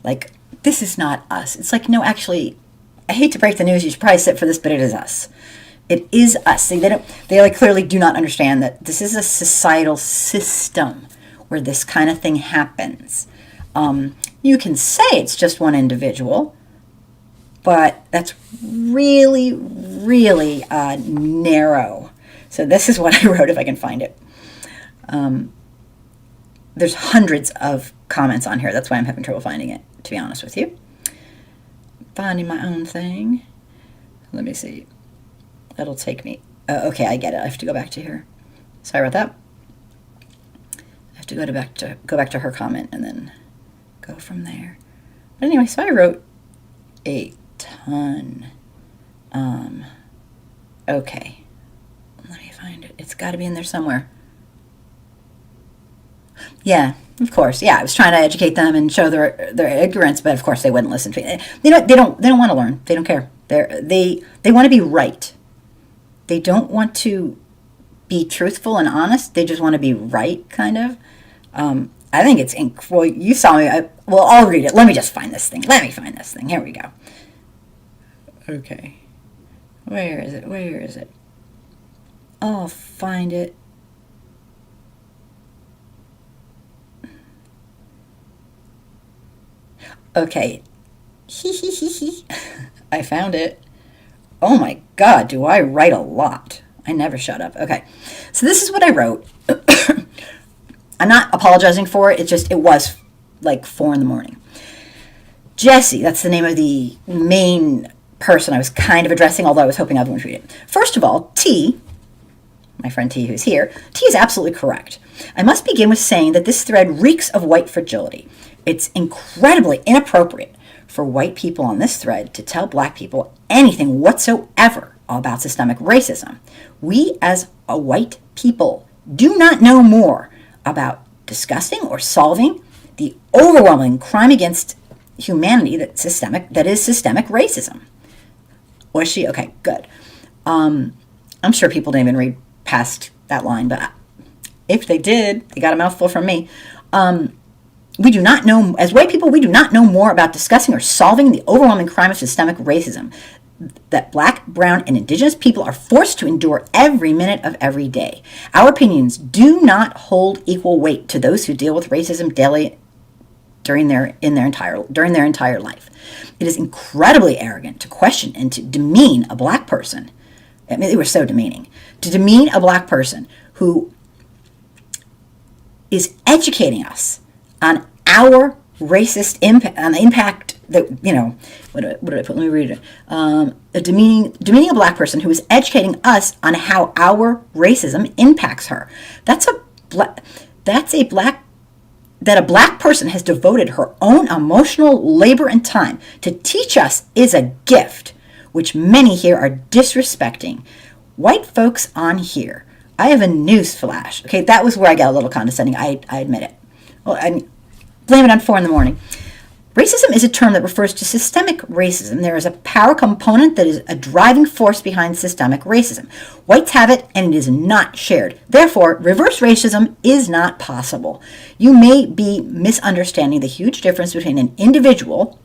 Like, this is not us. It's like, no, actually, I hate to break the news. You should probably sit for this, but it is us. It is us. They clearly do not understand that this is a societal system where this kind of thing happens. You can say it's just one individual, but that's really, really narrow. So this is what I wrote, if I can find it. There's hundreds of comments on here. That's why I'm having trouble finding it, to be honest with you. Finding my own thing. Let me see. That'll take me. Okay, I get it. I have to go back to here. Sorry about that. I have to go back to her comment and then go from there. But anyway, so I wrote a ton. Okay. Let me find it. It's got to be in there somewhere. Yeah, of course. Yeah, I was trying to educate them and show their ignorance, but of course they wouldn't listen to me. They don't want to learn. They don't care. They want to be right. They don't want to be truthful and honest. They just want to be right, kind of. I think it's well, you saw me. Well, I'll read it. Let me just find this thing. Let me find this thing. Here we go. Okay. Where is it? Where is it? I'll find it. Okay. I found it. Oh my God, do I write a lot? I never shut up. Okay. So this is what I wrote. I'm not apologizing for it. It was like 4 a.m. Jesse, that's the name of the main person I was kind of addressing, although I was hoping everyone would read it. First of all, T, my friend T who's here, T is absolutely correct. I must begin with saying that this thread reeks of white fragility. It's incredibly inappropriate for white people on this thread to tell black people anything whatsoever about systemic racism. We as a white people do not know more about discussing or solving the overwhelming crime against humanity that is systemic racism. Was she? Okay, good. I'm sure people didn't even read past that line, but if they did, they got a mouthful from me. We do not know, as white people, we do not know more about discussing or solving the overwhelming crime of systemic racism that black, brown, and indigenous people are forced to endure every minute of every day. Our opinions do not hold equal weight to those who deal with racism daily during their entire life. It is incredibly arrogant to question and to demean a black person. I mean, they were so demeaning. To demean a black person who is educating us on our racist impact, on the impact that, what did I put? Let me read it. Demeaning a black person who is educating us on how our racism impacts her. That a black person has devoted her own emotional labor and time to teach us is a gift, which many here are disrespecting. White folks on here, I have a news flash. Okay, that was where I got a little condescending. I admit it. Well, I blame it on 4 a.m. Racism is a term that refers to systemic racism. There is a power component that is a driving force behind systemic racism. Whites have it, and it is not shared. Therefore, reverse racism is not possible. You may be misunderstanding the huge difference between an individual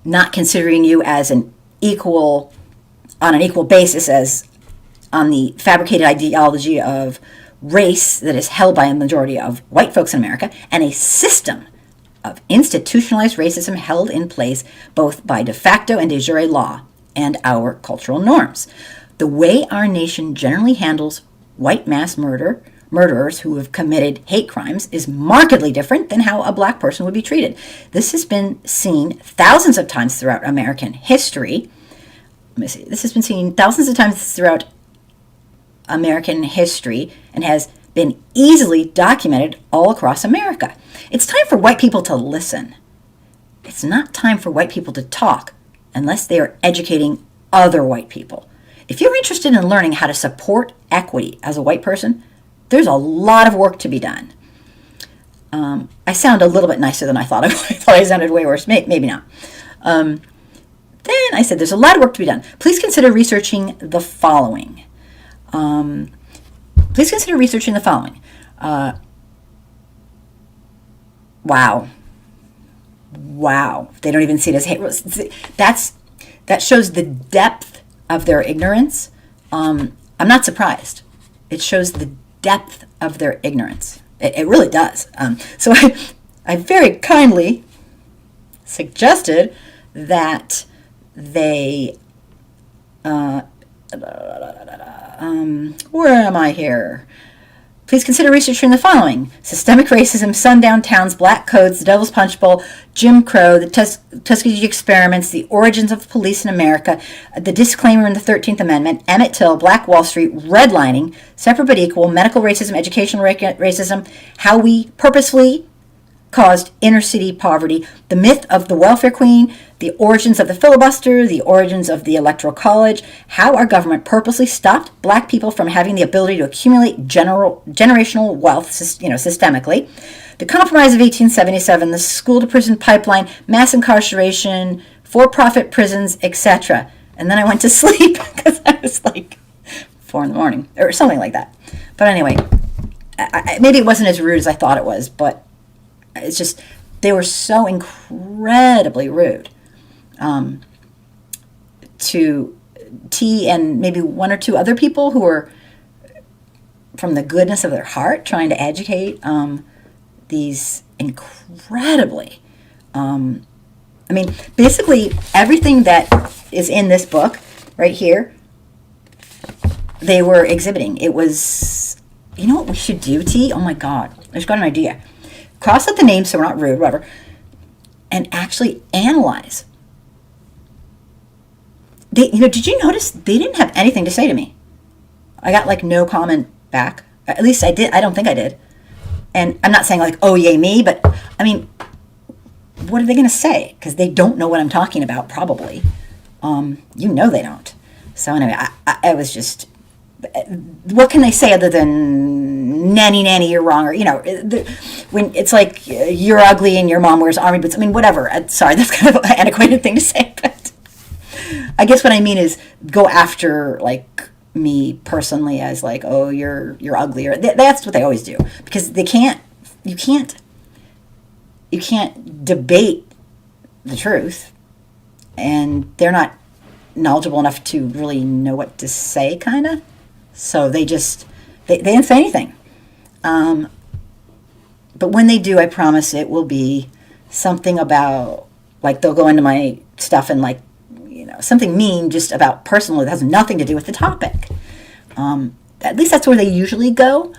not considering you as on an equal basis as on the fabricated ideology of race that is held by a majority of white folks in America, and a system of institutionalized racism held in place both by de facto and de jure law and our cultural norms. The way our nation generally handles white mass murderers who have committed hate crimes is markedly different than how a black person would be treated. This has been seen thousands of times throughout American history. This has been seen thousands of times throughout American history and has been easily documented all across America. It's time for white people to listen. It's not time for white people to talk unless they are educating other white people. If you're interested in learning how to support equity as a white person, there's a lot of work to be done. I sound a little bit nicer than I thought. I thought I sounded way worse. Maybe not. Then I said there's a lot of work to be done. Please consider researching the following. Wow. They don't even see it as hate. That shows the depth of their ignorance. I'm not surprised. It shows the depth of their ignorance. It really does. So I very kindly suggested that they where am I here? Please consider researching the following: systemic racism, sundown towns, black codes, the Devil's Punch Bowl, Jim Crow, the Tuskegee experiments, the origins of police in America, the disclaimer in the 13th Amendment, Emmett Till, Black Wall Street, redlining, separate but equal, medical racism, educational racism, how we purposefully caused inner city poverty, the myth of the welfare queen, the origins of the filibuster, the origins of the electoral college, how our government purposely stopped black people from having the ability to accumulate generational wealth, systemically, the Compromise of 1877, the school-to-prison pipeline, mass incarceration, for-profit prisons, etc. And then I went to sleep because I was like 4 in the morning or something like that. But anyway, maybe it wasn't as rude as I thought it was, but it's just, they were so incredibly rude to T and maybe 1 or 2 other people who were from the goodness of their heart trying to educate these incredibly, basically everything that is in this book right here, they were exhibiting. It was, you know what we should do, T? Oh my God, I just got an idea. Cross out the names so we're not rude, whatever, and actually analyze. Did you notice they didn't have anything to say to me? I got like no comment back. At least I did. I don't think I did. And I'm not saying like, oh, yay me, but I mean, what are they going to say? Because they don't know what I'm talking about, probably. They don't. So anyway, I was just, what can they say other than nanny, you're wrong, or when it's like you're ugly and your mom wears army boots. I mean, whatever. Sorry, that's kind of an antiquated thing to say, but I guess what I mean is go after like me personally as like, oh, you're ugly, or that's what they always do, because you can't debate the truth, and they're not knowledgeable enough to really know what to say, kind of. So they didn't say anything. But when they do, I promise it will be something about, like, they'll go into my stuff and, like, something mean just about personal that has nothing to do with the topic. At least that's where they usually go.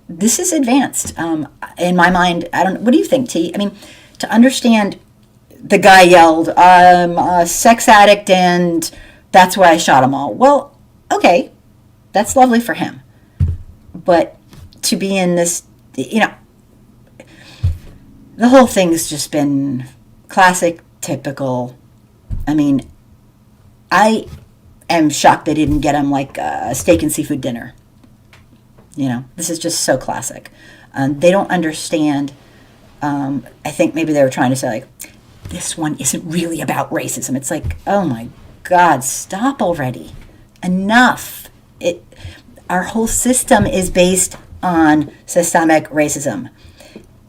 This is advanced. In my mind, what do you think, T? I mean, to understand, the guy yelled, I'm a sex addict and that's why I shot them all. Well, okay, that's lovely for him. But to be in this, the whole thing's just been classic, typical. I mean, I am shocked they didn't get him like a steak and seafood dinner. This is just so classic. They don't understand. I think maybe they were trying to say, like, this one isn't really about racism. It's like, oh my God, stop already. Enough. Our whole system is based on systemic racism.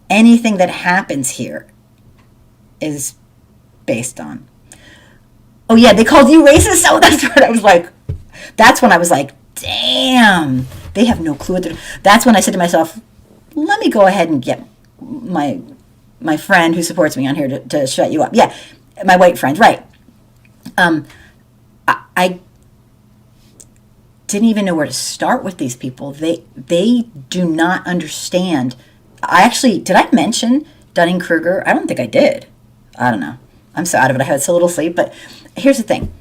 Anything that happens here is based on. Oh yeah, they called you racist? Oh, that's what I was like. That's when I was like, damn, they have no clue what they're. That's when I said to myself, let me go ahead and get my friend who supports me on here to shut you up. Yeah, my white friend, right. I didn't even know where to start with these people. They do not understand. Did I mention Dunning-Kruger? I don't think I did. I don't know. I'm so out of it. I had so little sleep. But here's the thing.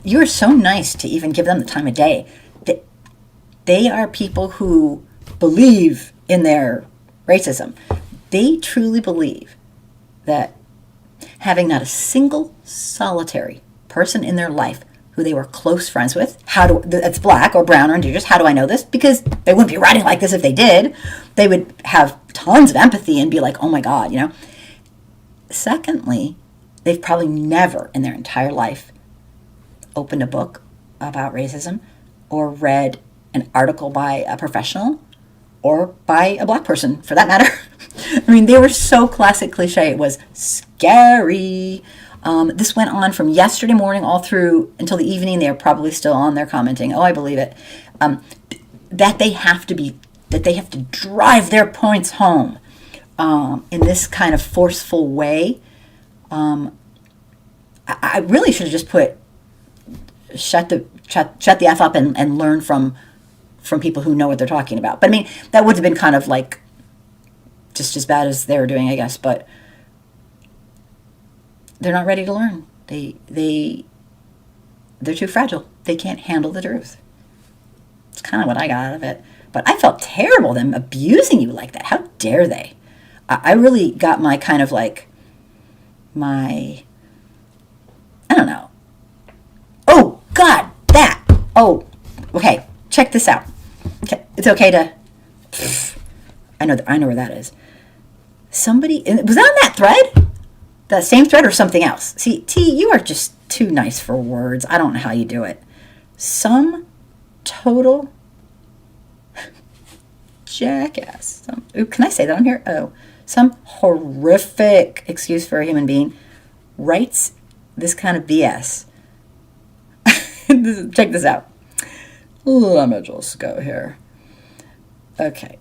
You're so nice to even give them the time of day. They are people who believe in their racism. They truly believe that having not a single solitary person in their life who they were close friends with, that's black or brown or indigenous, how do I know this? Because they wouldn't be writing like this if they did. They would have tons of empathy and be like, oh my God, Secondly, they've probably never in their entire life opened a book about racism or read an article by a professional or by a black person, for that matter. I mean, they were so classic cliche. It was scary. This went on from yesterday morning all through until the evening. They are probably still on there commenting. Oh, I believe it. That they have to drive their points home in this kind of forceful way. I really should have just put shut the F up and learn from people who know what they're talking about. But I mean, that would have been kind of like just as bad as they were doing, I guess. But they're not ready to learn. They're too fragile. They can't handle the truth. It's kind of what I got out of it. But I felt terrible, them abusing you like that. How dare they? I really got my kind of like, I don't know. Oh, God, that. Oh, okay, check this out. Okay, it's okay to, I know where that is. Somebody, was that on that thread? That same thread or something else? See, T, you are just too nice for words. I don't know how you do it. Some total jackass. Can I say that on here? Oh, some horrific excuse for a human being writes this kind of BS. Check this out. Let me just go here. Okay.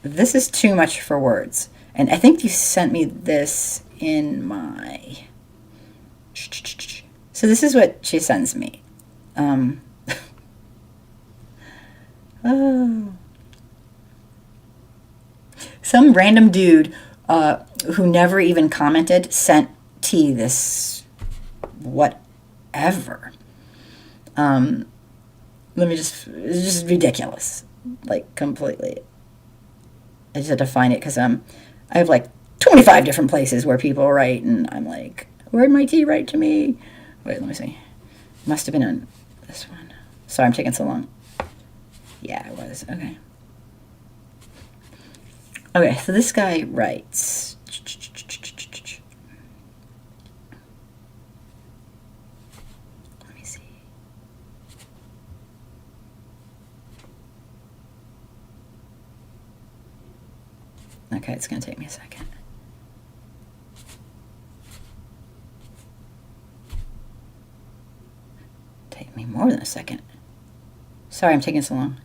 This is too much for words. And I think you sent me this in my... So this is what she sends me. Oh. Some random dude who never even commented sent T this whatever. Let me just... It's just ridiculous. Like, completely. I just had to find it because I have like 25 different places where people write, and I'm like, where'd my T write to me? Wait, let me see. Must have been on this one. Sorry, I'm taking so long. Yeah, it was. Okay. Okay, so this guy writes. Let me see. Okay, it's going to take me a second. Take me more than a second. Sorry, I'm taking so long.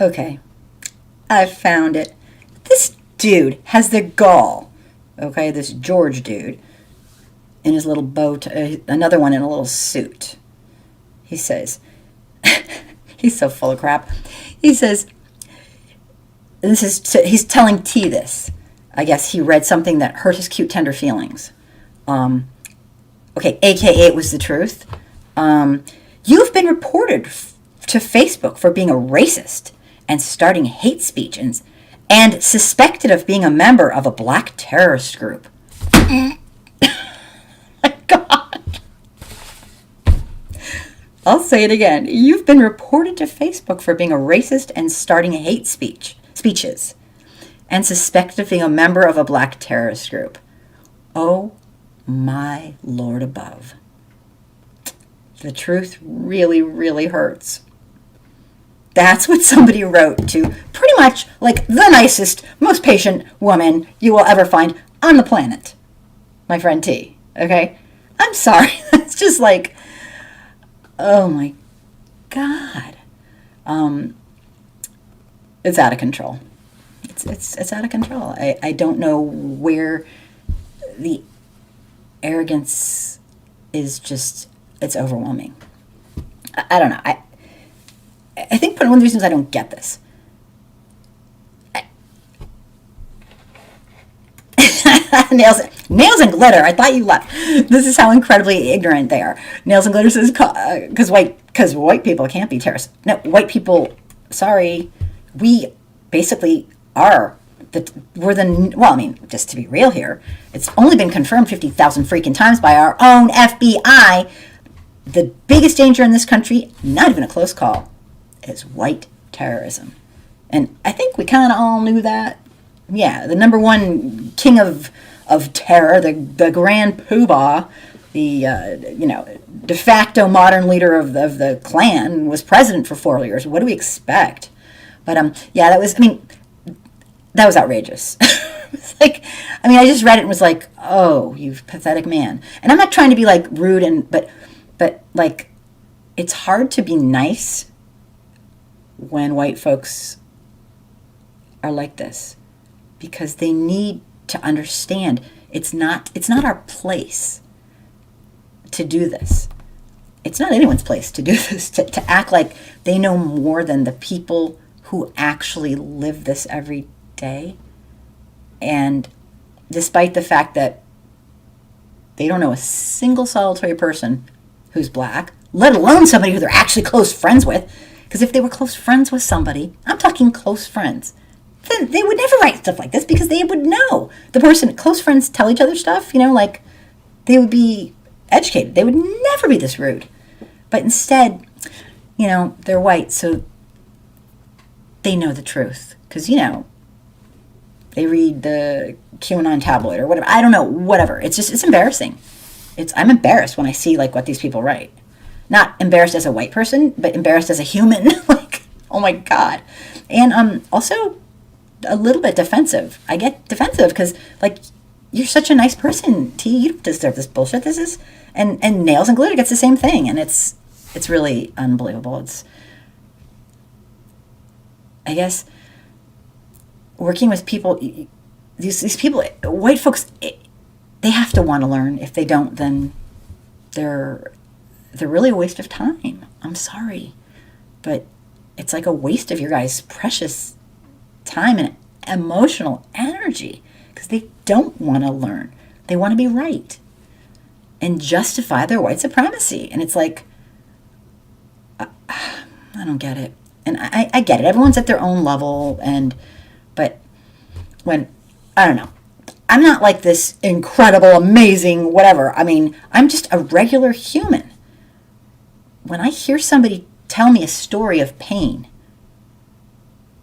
Okay, I found it. This dude has the gall, okay, this George dude, in his little boat, another one in a little suit. He says, he's so full of crap. He says, he's telling T this. I guess he read something that hurt his cute, tender feelings. Okay, AKA it was the truth. You've been reported to Facebook for being a racist and starting hate speech and suspected of being a member of a black terrorist group. My God. I'll say it again. You've been reported to Facebook for being a racist and starting hate speeches and suspected of being a member of a black terrorist group. Oh my Lord above. The truth really, really hurts. That's what somebody wrote to pretty much like the nicest, most patient woman you will ever find on the planet. My friend T. Okay? I'm sorry. It's just like, oh my God. It's out of control. It's out of control. I don't know where the arrogance is just, it's overwhelming. I don't know. I think one of the reasons I don't get this. Nails and glitter. I thought you left. This is how incredibly ignorant they are. Nails and glitter says because white people can't be terrorists. No, white people. Sorry, we basically are. Well, I mean, just to be real here, it's only been confirmed 50,000 freaking times by our own FBI. The biggest danger in this country, not even a close call, is white terrorism. And I think we kind of all knew that. Yeah, the number one king of terror, the grand poobah, the de facto modern leader of the Klan, was president for 4 years. What do we expect? But yeah, that was outrageous. It's like, I mean, I just read it and was like, oh, you pathetic man. And I'm not trying to be like rude but like, it's hard to be nice when white folks are like this, because they need to understand it's not our place to do this. It's not anyone's place to do this, to act like they know more than the people who actually live this every day. And despite the fact that they don't know a single solitary person who's black, let alone somebody who they're actually close friends with. Because if they were close friends with somebody, I'm talking close friends, then they would never write stuff like this, because they would know. The person, close friends tell each other stuff, like they would be educated. They would never be this rude. But instead, they're white, so they know the truth. Because, they read the QAnon tabloid or whatever. I don't know, whatever. It's embarrassing. I'm embarrassed when I see like what these people write. Not embarrassed as a white person, but embarrassed as a human. Like, oh my God. And also a little bit defensive. I get defensive because like, you're such a nice person, T. You don't deserve this bullshit. This is and Nails and Glitter gets the same thing, and it's really unbelievable. I guess working with people, these people, white folks, they have to want to learn. If they don't, then they're really a waste of time. I'm sorry, but it's like a waste of your guys' precious time and emotional energy because they don't want to learn. They want to be right and justify their white supremacy. And it's like, I don't get it. And I get it. Everyone's at their own level. But when, I don't know, I'm not like this incredible, amazing, whatever. I mean, I'm just a regular human. When I hear somebody tell me a story of pain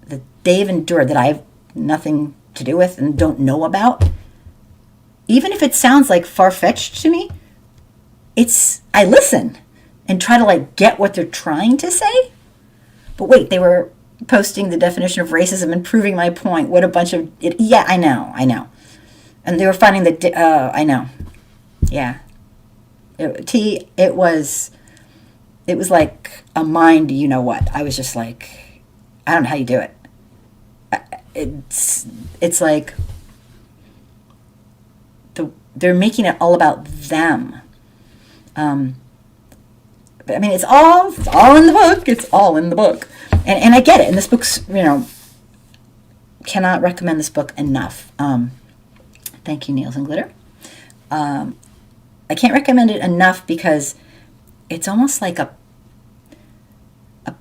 that they've endured that I have nothing to do with and don't know about, even if it sounds like far-fetched to me, I listen and try to like get what they're trying to say. But wait, they were posting the definition of racism and proving my point. What a bunch of yeah, I know. And they were finding that I know. Yeah. It was like a mind, you know what. I was just like, I don't know how you do it. It's like they're making it all about them. But I mean, it's all in the book. It's all in the book, and I get it. And this book's, cannot recommend this book enough. Thank you, Nails and Glitter. I can't recommend it enough because it's almost like a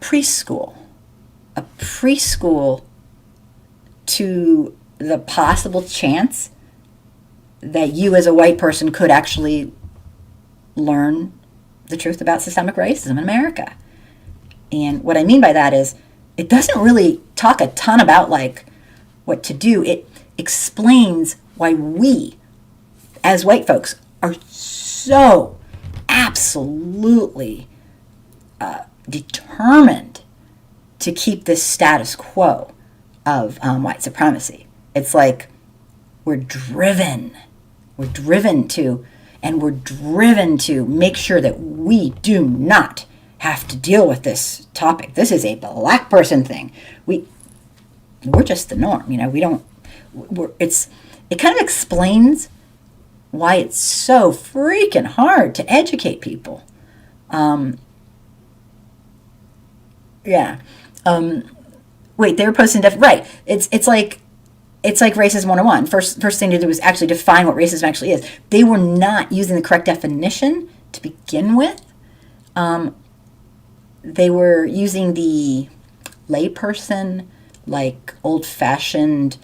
preschool to the possible chance that you as a white person could actually learn the truth about systemic racism in America. And what I mean by that is it doesn't really talk a ton about like what to do. It explains why we as white folks are so absolutely determined to keep this status quo of white supremacy. It's like we're driven to make sure that we do not have to deal with this topic. This is a black person thing. We're just the norm, we don't. It kind of explains why it's so freaking hard to educate people. Yeah. Wait, they were posting right. It's like Racism 101. First thing to do was actually define what racism actually is. They were not using the correct definition to begin with. They were using the layperson, like old-fashioned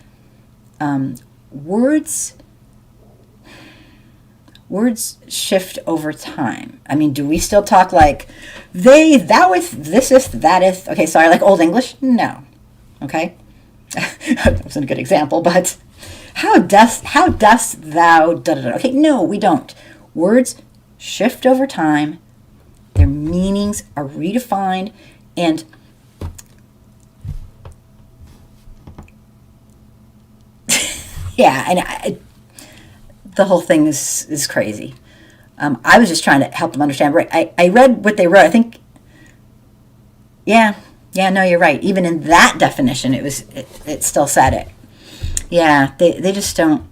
words. Words shift over time. I mean, do we still talk like they, thoueth, thiseth, thateth? Okay, sorry, like Old English? No. Okay? That wasn't a good example, but how dost thou, da-da-da. Okay, no, we don't. Words shift over time. Their meanings are redefined, and yeah, and the whole thing is crazy. I was just trying to help them understand. Right, I read what they wrote. I think, yeah, no, you're right. Even in that definition, it still said it. Yeah, they just don't.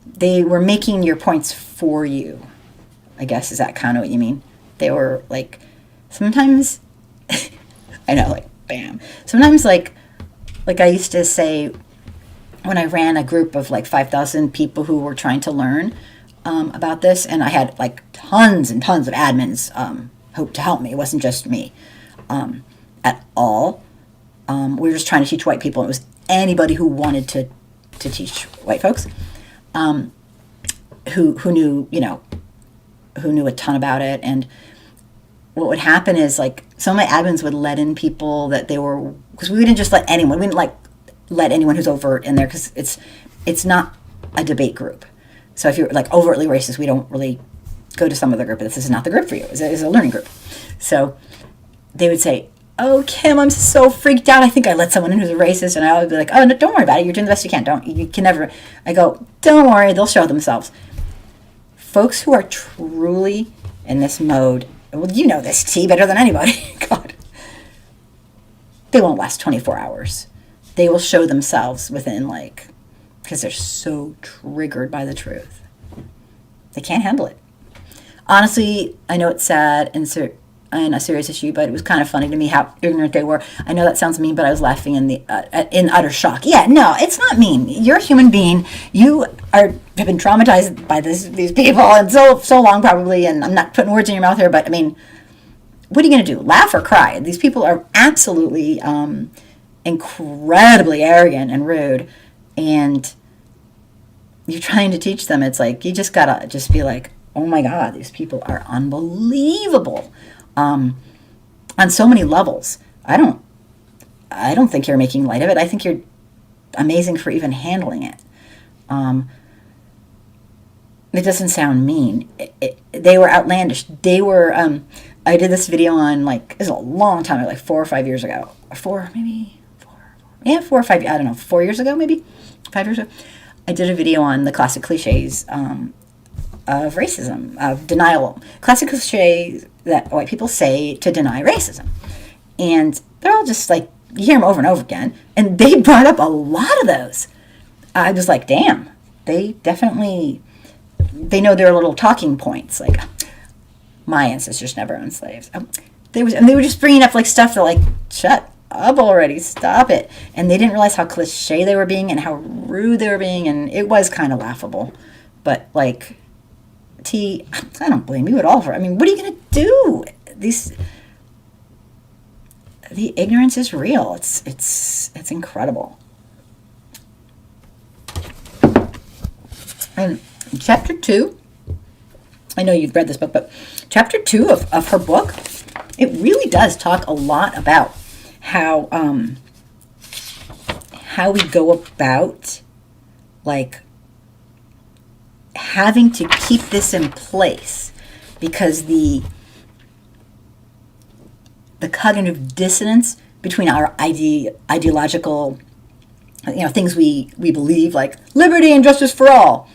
They were making your points for you, I guess. Is that kind of what you mean? They were like, sometimes, I know, like, bam. Sometimes, like I used to say, when I ran a group of like 5,000 people who were trying to learn about this, and I had like tons and tons of admins to help me. It wasn't just me at all. We were just trying to teach white people. It was anybody who wanted to teach white folks who knew, who knew a ton about it. And what would happen is like some of my admins would let in people that they were, because we didn't just let anyone, we didn't like let anyone who's overt in there, because it's not a debate group. So if you're like overtly racist, we don't really go to some other group. This is not the group for you. It's a learning group. So they would say, "Oh, Kim, I'm so freaked out. I think I let someone in who's a racist." And I would be like, "Oh, no, don't worry about it. You're doing the best you can. You can never." I go, "Don't worry. They'll show themselves." Folks who are truly in this mode, well, you know this, T, better than anybody. God. They won't last 24 hours. They will show themselves within, like, because they're so triggered by the truth. They can't handle it. Honestly, I know it's sad and a serious issue, but it was kind of funny to me how ignorant they were. I know that sounds mean, but I was laughing in utter shock. Yeah, no, it's not mean. You're a human being. You have been traumatized by these people, and so long probably. And I'm not putting words in your mouth here, but I mean, what are you going to do? Laugh or cry? These people are absolutely incredibly arrogant and rude, and you're trying to teach them. It's like you just gotta just be like, oh my God, these people are unbelievable. On so many levels. I don't think you're making light of it. I think you're amazing for even handling it. It doesn't sound mean. They were outlandish. They were, I did this video on, like, it was a long time ago, like 4 or 5 years ago. 4 or 5, I don't know, 4 years ago, maybe 5 years ago. I did a video on the classic cliches of racism, of denial. Classic cliches that white people say to deny racism. And they're all just like, you hear them over and over again. And they brought up a lot of those. I was like, damn, they know their little talking points. Like, my ancestors never owned slaves. They were just bringing up like stuff that, like, shut up already, stop it. And they didn't realize how cliche they were being and how rude they were being. And it was kind of laughable. But, like, T, I don't blame you at all for. I mean, what are you gonna do? The ignorance is real. It's incredible. And chapter 2, I know you've read this book, but chapter 2 of her book, it really does talk a lot about how we go about, like, having to keep this in place, because the cognitive dissonance between our ideological, things we believe, like liberty and justice for all,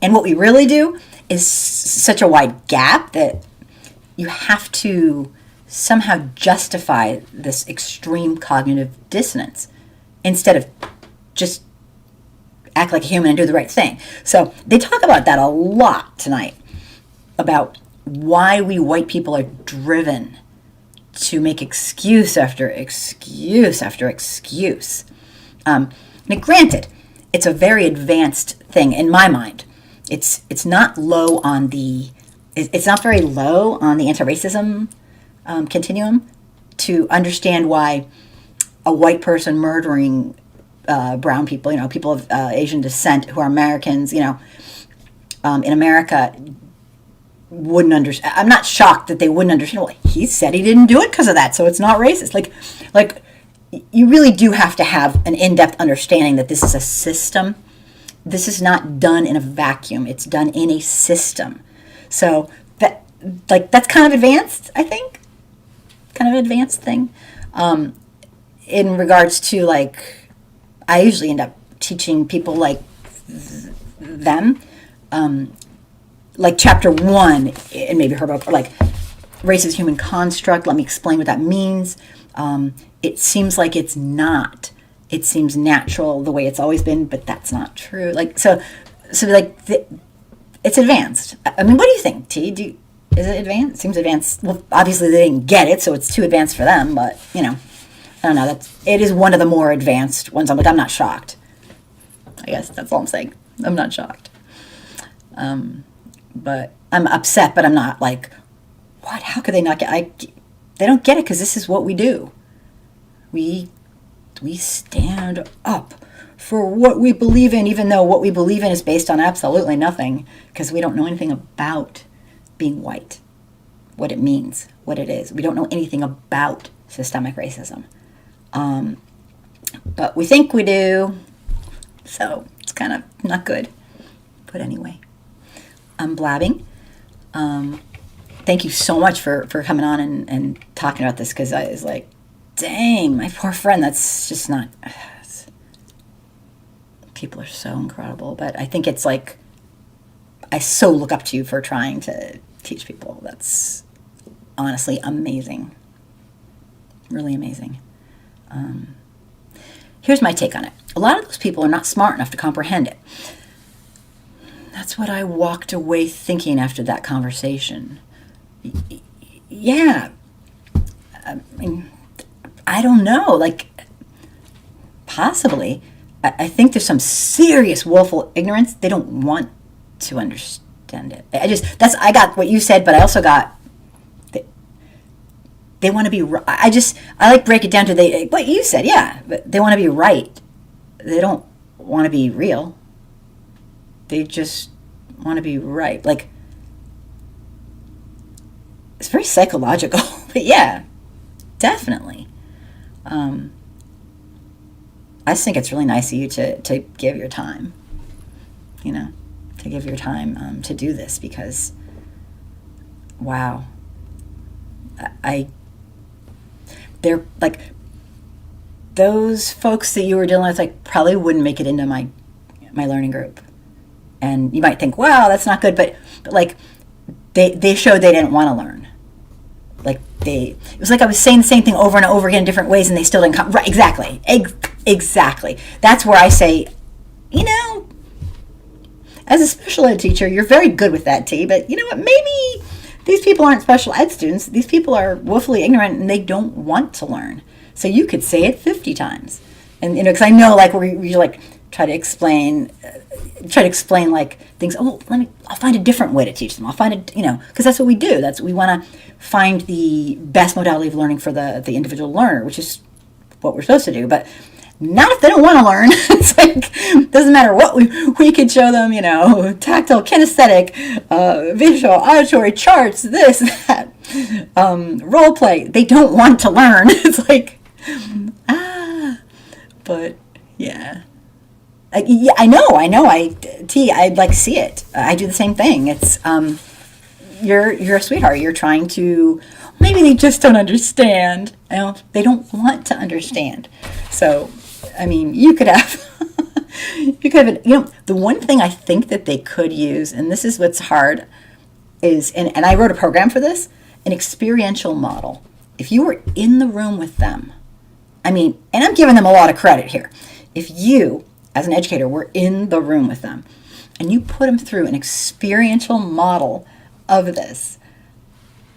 and what we really do is such a wide gap that you have to somehow justify this extreme cognitive dissonance instead of just act like a human and do the right thing. So they talk about that a lot tonight, about why we white people are driven to make excuse after excuse after excuse. Now, granted, it's a very advanced thing in my mind. It's not low on it's not very low on the anti-racism continuum to understand why a white person murdering brown people, people of Asian descent who are Americans, in America wouldn't understand. I'm not shocked that they wouldn't understand. Well, he said he didn't do it because of that, so it's not racist. Like you really do have to have an in-depth understanding that this is a system. This is not done in a vacuum. It's done in a system. So that's kind of advanced, I think. Kind of an advanced thing. In regards to, like, I usually end up teaching people like them, like chapter 1 in maybe her book, like race is a human construct. Let me explain what that means. It seems like it's not. It seems natural the way it's always been, but that's not true. Like so like it's advanced. I mean, what do you think, T? Is it advanced? It seems advanced. Well, obviously they didn't get it, so it's too advanced for them. But I don't know. It is one of the more advanced ones. I'm not shocked. I guess that's all I'm saying. I'm not shocked. But I'm upset. But I'm not like, what? How could they not get? They don't get it because this is what we do. We stand up for what we believe in, even though what we believe in is based on absolutely nothing, because we don't know anything about being white. what it means, what it is. We don't know anything about systemic racism. But we think we do, so it's kind of not good. But anyway, I'm blabbing. Thank you so much for coming on and talking about this, because I was like, dang, my poor friend, that's just not... People are so incredible, but I think it's like, I so look up to you for trying to teach people. That's honestly amazing. Really amazing. Here's my take on it. A lot of those people are not smart enough to comprehend it. That's what I walked away thinking after that conversation. Yeah. I mean, I don't know. Like, possibly. I think there's some serious willful ignorance. They don't want to understand it. I got what you said, but I also got, they want to be, I like break it down to what you said, yeah, but they want to be right. They don't want to be real. They just want to be right. Like, it's very psychological, but yeah, definitely. I just think it's really nice of you to give your time, to give your time to do this, because, wow, they're like, those folks that you were dealing with, like, probably wouldn't make it into my learning group. And you might think, wow, that's not good, but like, they showed they didn't want to learn. Like, it was like I was saying the same thing over and over again in different ways, and they still didn't come. Right, exactly. Exactly. That's where I say, as a special ed teacher, you're very good with that, T, but you know what? Maybe these people aren't special ed students. These people are woefully ignorant, and they don't want to learn. So you could say it 50 times. And, because I know, like, we like, try to explain like things. Oh, I'll find a different way to teach them. I'll find it, because that's what we do. We want to find the best modality of learning for the individual learner, which is what we're supposed to do. But not if they don't want to learn. It's like, doesn't matter what we could show them, tactile, kinesthetic, visual, auditory, charts, this, that, role play. They don't want to learn. It's like, but yeah. Yeah, I know. I like see it. I do the same thing. It's you're a sweetheart. You're trying to. Maybe they just don't understand. They don't want to understand. So, I mean, you could have. The one thing I think that they could use, and this is what's hard, is, and I wrote a program for this, an experiential model. If you were in the room with them, and I'm giving them a lot of credit here. If you, as an educator, were in the room with them, and you put them through an experiential model of this,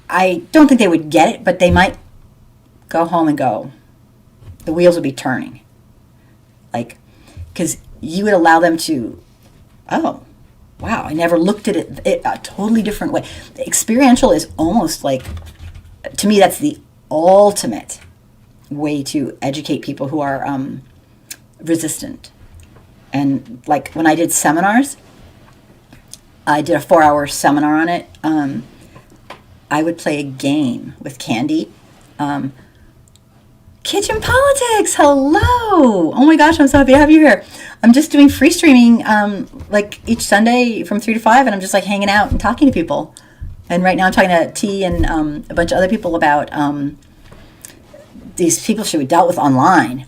I don't think they would get it, but they might go home and go, the wheels would be turning. Like, because you would allow them to, oh, wow, I never looked at it a totally different way. Experiential is almost like, to me, that's the ultimate way to educate people who are resistant. And like when I did seminars, I did a 4-hour seminar on it. I would play a game with Candy. Kitchen Politics, hello! Oh my gosh, I'm so happy to have you here. I'm just doing free streaming like each Sunday from 3 to 5, and I'm just like hanging out and talking to people. And right now I'm talking to T and a bunch of other people about these people we dealt with online.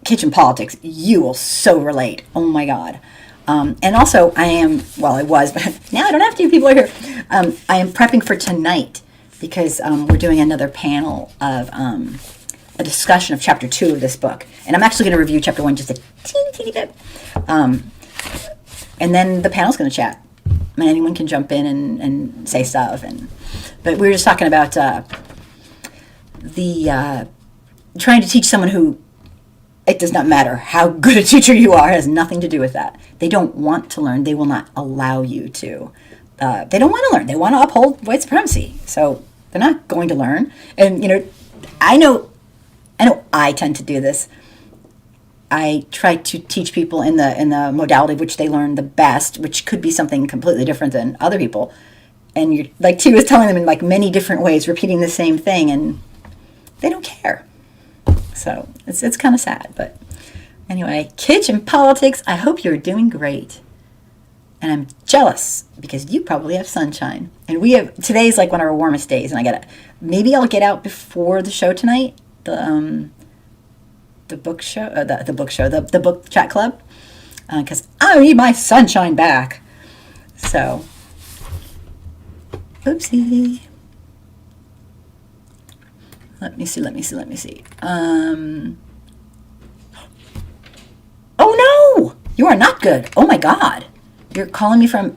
Kitchen Politics, you will so relate. Oh my God. And also I was, but now I don't have to, people are here. I am prepping for tonight because we're doing another panel of a discussion of chapter 2 of this book. And I'm actually going to review chapter 1 just a teeny bit. And then the panel's going to chat. And anyone can jump in and say stuff. But we were just talking about trying to teach someone who, it does not matter how good a teacher you are, it has nothing to do with that. They don't want to learn. They will not allow you to. They don't want to learn. They want to uphold white supremacy. So they're not going to learn. And, I know I tend to do this. I try to teach people in the modality which they learn the best, which could be something completely different than other people. and you're like T was telling them in like many different ways, repeating the same thing, and they don't care. So it's kind of sad. But anyway, Kitsch and politics, I hope you're doing great. And I'm jealous because you probably have sunshine. And today's like one of our warmest days, and maybe I'll get out before the show tonight, the book show, the book chat club, because I need my sunshine back. So, oopsie. Let me see. Oh no! You are not good. Oh my God. You're calling me from,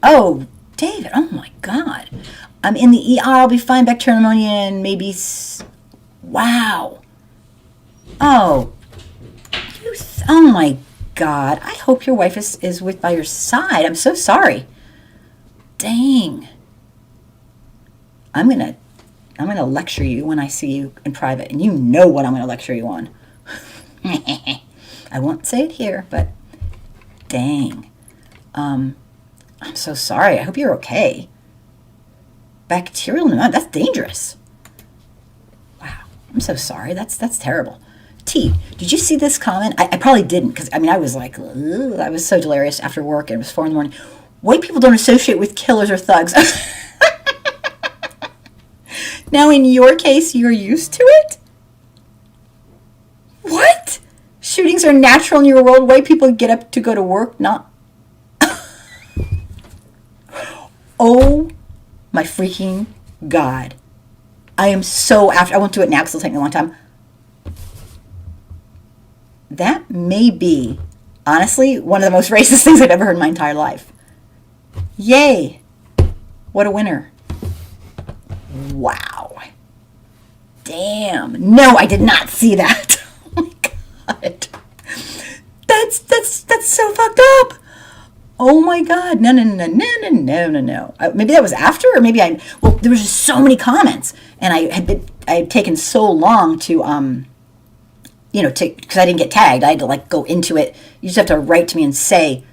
David, oh my God. I'm in the ER, I'll be fine, bacterial pneumonia, and maybe, wow. Oh, oh my God. I hope your wife is by your side. I'm so sorry. Dang. I'm gonna lecture you when I see you in private, and you know what I'm gonna lecture you on. I won't say it here, but dang. I'm so sorry. I hope you're okay. Bacterial pneumonia, that's dangerous. Wow. I'm so sorry. That's terrible. T, did you see this comment? I probably didn't, because I was like, ugh, I was so delirious after work, and it was 4 a.m. White people don't associate with killers or thugs. Now, in your case, you're used to it? What? Shootings are natural in your world. White people get up to go to work, not... Oh, my freaking God. I am so after... I won't do it now because it'll take me a long time. That may be, honestly, one of the most racist things I've ever heard in my entire life. Yay. What a winner. Wow. Damn. No, I did not see that. Oh my God. That's so fucked up. Oh my God. No. Maybe that was after, or maybe there was just so many comments, and I had taken so long to, because I didn't get tagged. I had to like go into it. You just have to write to me and say,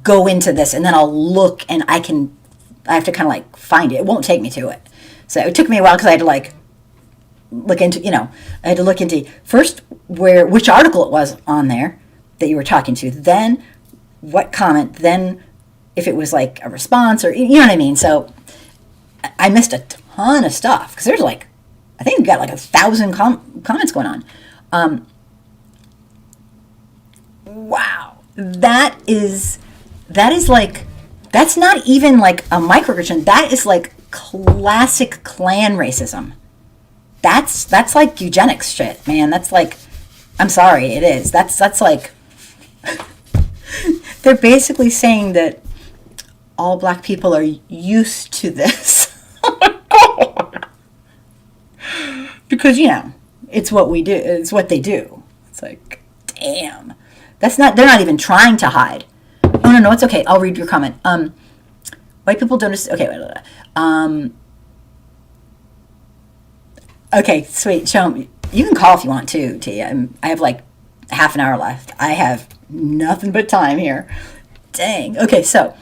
go into this, and then I'll look, and I have to kind of like find it. It won't take me to it. So it took me a while because I had to like look into, I had to look into first which article it was on there that you were talking to, then what comment, then if it was like a response, or you know what I mean. So I missed a ton of stuff because there's like, I think we got like 1,000 comments going on. Wow, that is like, that's not even like a microaggression. That is like classic Klan racism. That's like eugenics shit, man. That's like, I'm sorry, it is. That's like, they're basically saying that all black people are used to this. Oh my God. Because, it's what we do. It's what they do. It's like, damn. They're not even trying to hide. Oh, no, it's okay. I'll read your comment. White people don't... Okay, wait. Okay, sweet. Show me. You can call if you want to, T. I have like half an hour left. I have nothing but time here. Dang. Okay, so...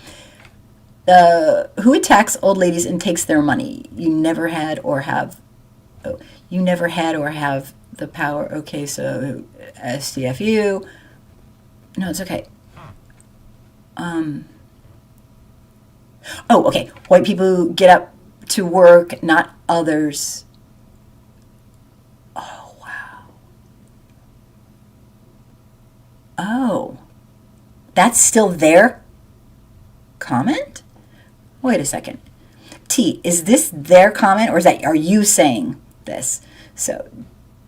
who attacks old ladies and takes their money? You never had or have... Oh, you never had or have the power. Okay, so STFU. No, it's okay. Oh, okay. White people get up to work, not others. Oh, wow. Oh. That's still their comment? Wait a second. T, is this their comment, or are you saying this? So,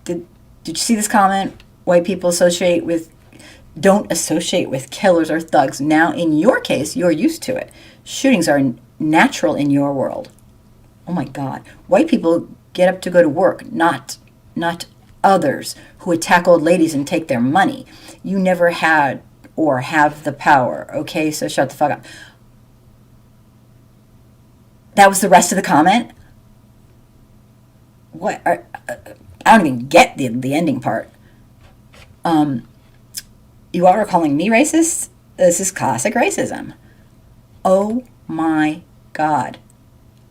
did you see this comment? White people don't associate with killers or thugs. Now, in your case, you're used to it. Shootings are natural in your world. Oh my God. White people get up to go to work, not others who attack old ladies and take their money. You never had or have the power. Okay, so shut the fuck up. That was the rest of the comment? What? I don't even get the ending part. You all are calling me racist? This is classic racism. Oh my God.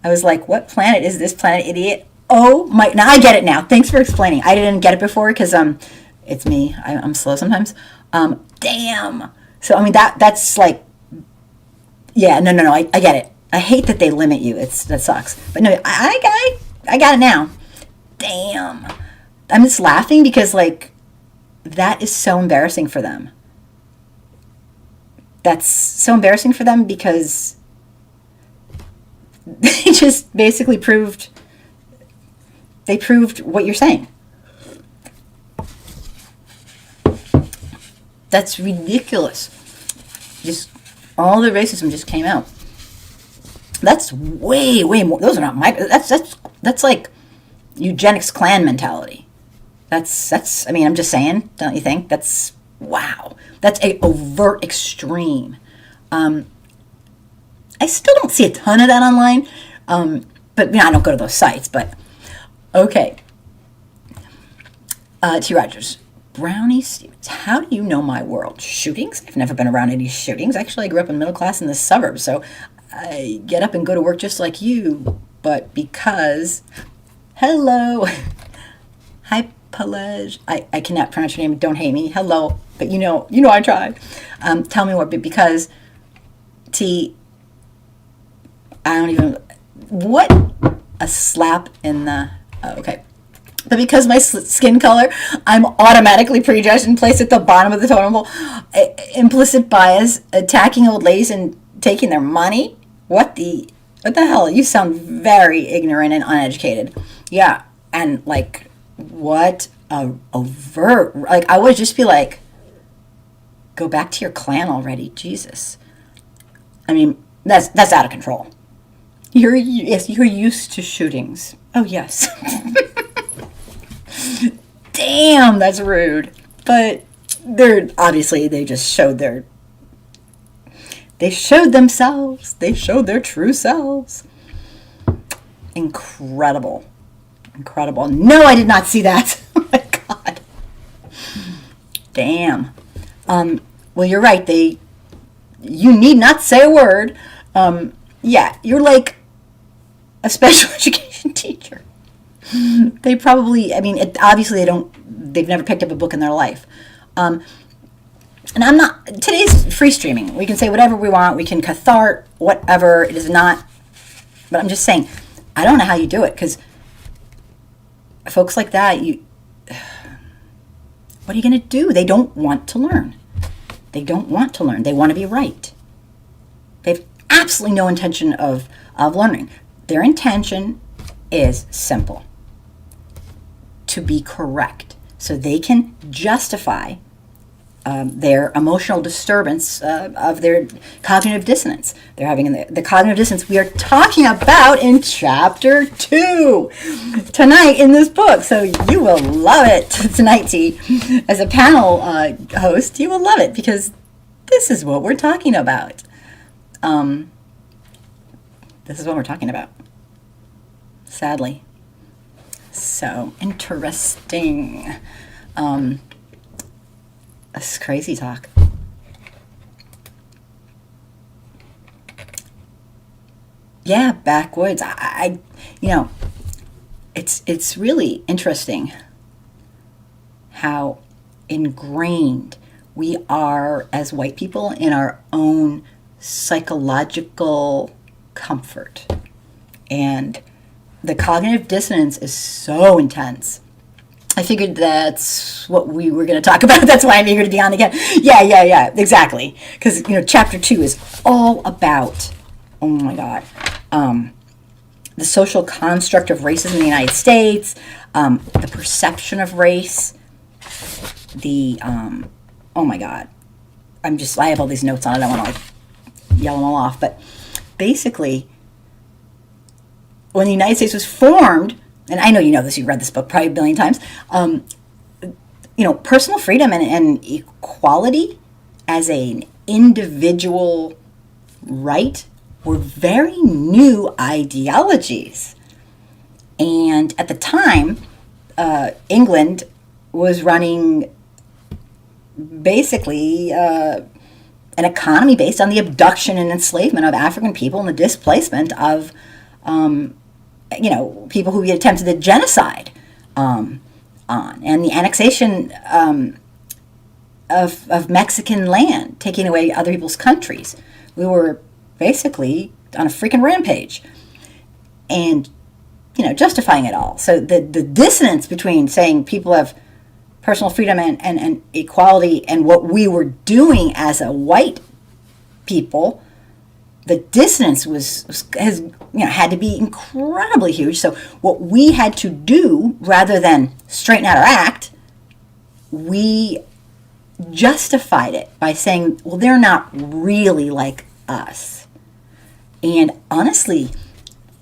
I was like, what planet is this planet, idiot? Oh my, now I get it now. Thanks for explaining. I didn't get it before because it's me. I'm slow sometimes. Damn. So I mean that's like, yeah, no. I get it. I hate that they limit you. That sucks. But no, I got it now. Damn. I'm just laughing because like that is so embarrassing for them. That's so embarrassing for them because they just basically proved what you're saying. That's ridiculous. Just all the racism just came out. That's way more. Those are not my. That's like eugenics Klan mentality. That's. I mean, I'm just saying. Don't you think? That's wow. That's a overt extreme. I still don't see a ton of that online, but I don't go to those sites. But okay. T. Rogers. Brownie Stevens, how do you know my world? Shootings? I've never been around any shootings. Actually, I grew up in middle class in the suburbs, so I get up and go to work just like you. But because, hello, hi Pelage. I cannot pronounce your name. Don't hate me. Hello, but you know I tried. Tell me more. But because T, I don't even. What a slap in the. Okay. But because my skin color, I'm automatically prejudged and placed at the bottom of the totem pole. Implicit bias, attacking old ladies and taking their money. What the hell? You sound very ignorant and uneducated. Yeah, and like, what a overt. Like, I would just be like, go back to your clan already, Jesus. I mean, that's out of control. You're used to shootings. Oh yes. Damn, that's rude. But they just showed themselves. They showed their true selves. Incredible. No, I did not see that. Oh my God. Damn. Well, you're right. You need not say a word. Yeah, you're like a special education teacher. They probably, I mean, obviously they've never picked up a book in their life. And today's free streaming. We can say whatever we want. We can cathart, whatever. It is not, but I'm just saying, I don't know how you do it because folks like that, what are you going to do? They don't want to learn. They want to be right. They have absolutely no intention of learning. Their intention is simple. To be correct, so they can justify their emotional disturbance of their cognitive dissonance. They're having the cognitive dissonance we are talking about in chapter 2 tonight in this book. So you will love it tonight, T. As a panel host, you will love it because this is what we're talking about. This is what we're talking about. Sadly. So interesting. That's crazy talk. Yeah, backwoods. I it's really interesting how ingrained we are as white people in our own psychological comfort. And the cognitive dissonance is so intense. I figured that's what we were going to talk about. That's why I'm eager to be on again. Yeah, exactly. Because, chapter 2 is all about, oh my God, the social construct of racism in the United States, the perception of race, oh my God. I have all these notes on it. I want to yell them all off. But basically, when the United States was formed, and I know you know this, you read this book probably a billion times, personal freedom and equality as an individual right were very new ideologies. And at the time, England was running basically an economy based on the abduction and enslavement of African people and the displacement of people who attempted the genocide on, and the annexation of Mexican land, taking away other people's countries. We were basically on a freaking rampage, and justifying it all. So the dissonance between saying people have personal freedom and equality and what we were doing as a white people, the dissonance has had to be incredibly huge. So what we had to do, rather than straighten out our act, we justified it by saying, well, they're not really like us. And honestly,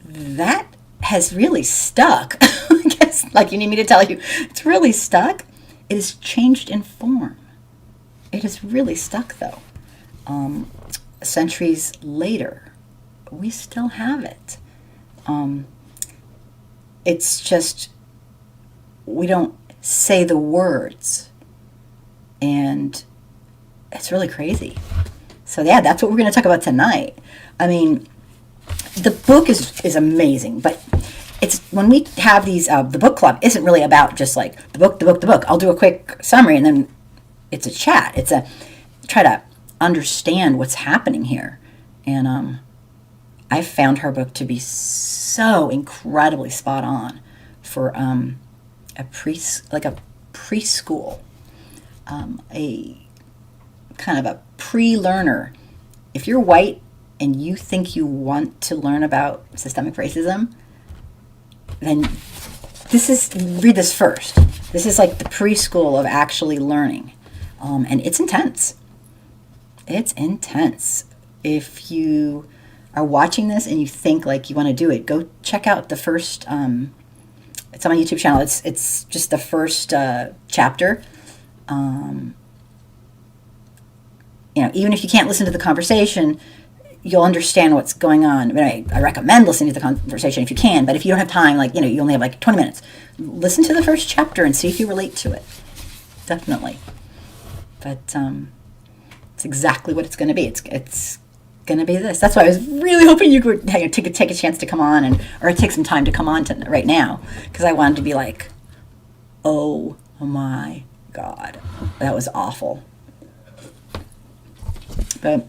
that has really stuck. I guess, like, you need me to tell you, it's really stuck. It has changed in form. It has really stuck, though. Centuries later, we still have it. It's just, we don't say the words. And it's really crazy. So yeah, that's what we're going to talk about tonight. I mean, the book is amazing, but it's when we have these, the book club isn't really about just like the book. I'll do a quick summary and then it's a chat. It's a try to understand what's happening here. And I found her book to be so incredibly spot on for a preschool, a kind of a pre-learner. If you're white and you think you want to learn about systemic racism, then read this first. This is like the preschool of actually learning. And it's intense. It's intense. If you are watching this and you think like you want to do it, go check out the first, it's on my YouTube channel. It's just the first chapter. Even if you can't listen to the conversation, you'll understand what's going on. I mean, I recommend listening to the conversation if you can, but if you don't have time, you only have like 20 minutes, listen to the first chapter and see if you relate to it. Definitely. But it's exactly what it's going to be. It's going to be this. That's why I was really hoping you could take a chance to come on or take some time to come on right now, because I wanted to be like, oh my God, that was awful. But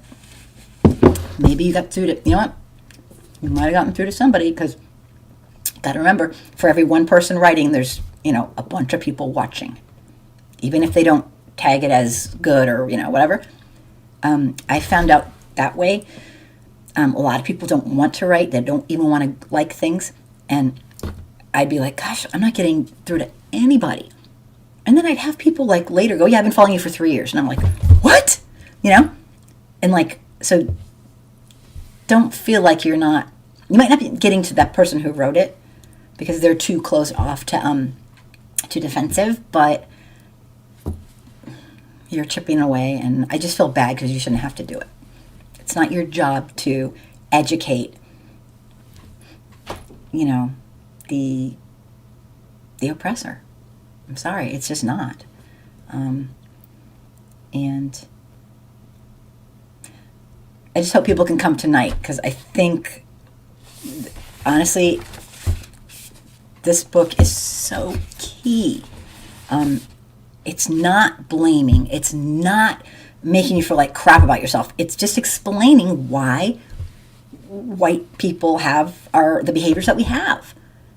maybe you got through to, you know what? You might have gotten through to somebody, because got to remember, for every one person writing, there's, a bunch of people watching. Even if they don't tag it as good or, whatever. I found out that way. A lot of people don't want to write. They don't even want to like things. And I'd be like, gosh, I'm not getting through to anybody. And then I'd have people like later go, yeah, I've been following you for 3 years. And I'm like, what? And like, so don't feel like you might not be getting to that person who wrote it because they're too close off to defensive, but you're chipping away, and I just feel bad because you shouldn't have to do it. It's not your job to educate, the oppressor. I'm sorry, it's just not. And I just hope people can come tonight, because I think, honestly, this book is so key. It's not blaming. It's not making you feel like crap about yourself. It's just explaining why white people have the behaviors that we have.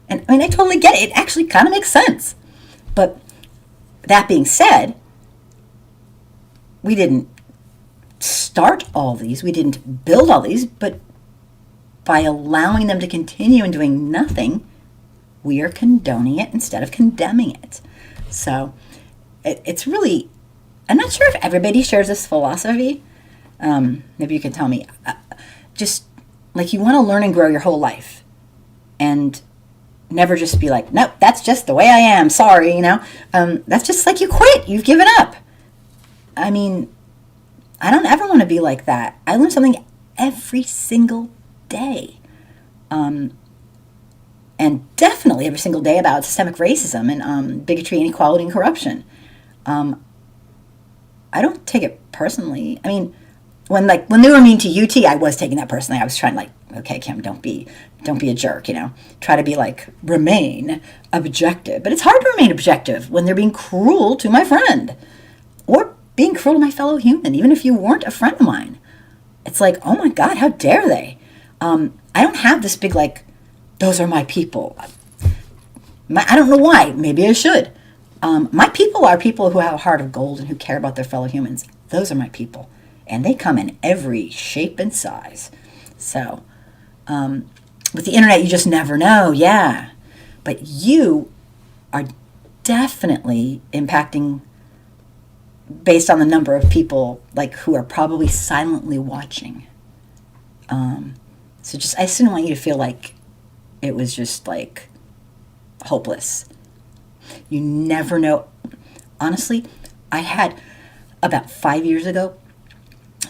And I mean, I totally get it. It actually kind of makes sense. But that being said, we didn't start all these. We didn't build all these. But by allowing them to continue and doing nothing, we are condoning it instead of condemning it. So it's really, I'm not sure if everybody shares this philosophy. Maybe you can tell me. Just like, you want to learn and grow your whole life, and never just be like, nope, that's just the way I am. Sorry, that's just like you quit. You've given up. I mean, I don't ever want to be like that. I learn something every single day. And definitely every single day about systemic racism and bigotry, inequality, and corruption. I don't take it personally. I mean, when they were mean to UT, I was taking that personally. I was trying to okay, Kim, don't be a jerk, Try to be like, remain objective. But it's hard to remain objective when they're being cruel to my friend or being cruel to my fellow human, even if you weren't a friend of mine. It's like, oh my God, how dare they? I don't have this big, like, those are my people. I don't know why. Maybe I should. My people are people who have a heart of gold and who care about their fellow humans. Those are my people. And they come in every shape and size. So, with the internet, you just never know. Yeah. But you are definitely impacting based on the number of people like who are probably silently watching. So I just didn't want you to feel like it was just like hopeless. You never know. Honestly, I had about 5 years ago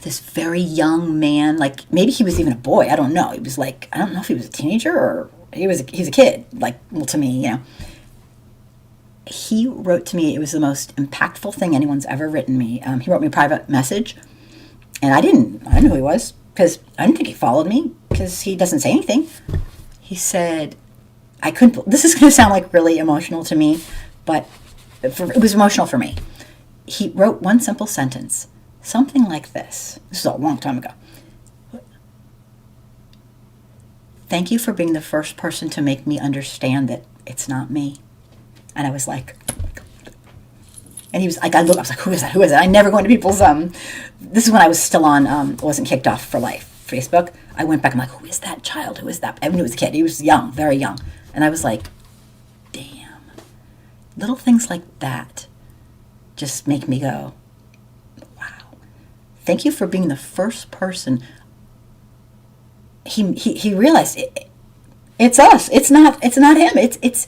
this very young man, like maybe he was even a boy. I don't know. He was like, I don't know if he was a teenager or he's a kid. Like, well, to me, He wrote to me. It was the most impactful thing anyone's ever written me. He wrote me a private message, and I didn't know who he was because I didn't think he followed me because he doesn't say anything. He said, I couldn't. This is going to sound like really emotional to me, but it was emotional for me. He wrote one simple sentence, something like this. This is a long time ago. Thank you for being the first person to make me understand that it's not me. And I was like, and he was like, I was like, who is that? Who is it? I never go into people's, this is when I was still on, wasn't kicked off for life, Facebook. I went back, I'm like, who is that child? Who is that? I knew it was a kid. He was young, very young. And I was like, damn. Little things like that just make me go, wow. Thank you for being the first person. He realized it's us. It's not him. It's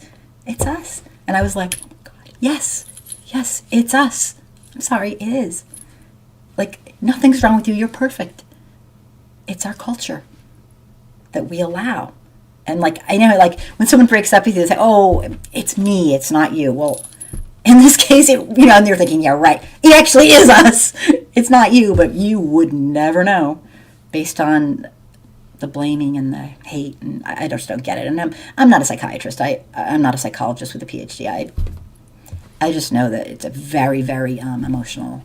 us. And I was like, oh God, yes, it's us. I'm sorry, it is. Like, nothing's wrong with you. You're perfect. It's our culture that we allow. And like, I know, like when someone breaks up with you, they say, oh, it's me, it's not you. Well, in this case, and you're thinking, yeah, right. It actually is us. It's not you, but you would never know based on the blaming and the hate, and I just don't get it. And I'm not a psychiatrist. I'm not a psychologist with a PhD. I just know that it's a very, very emotionally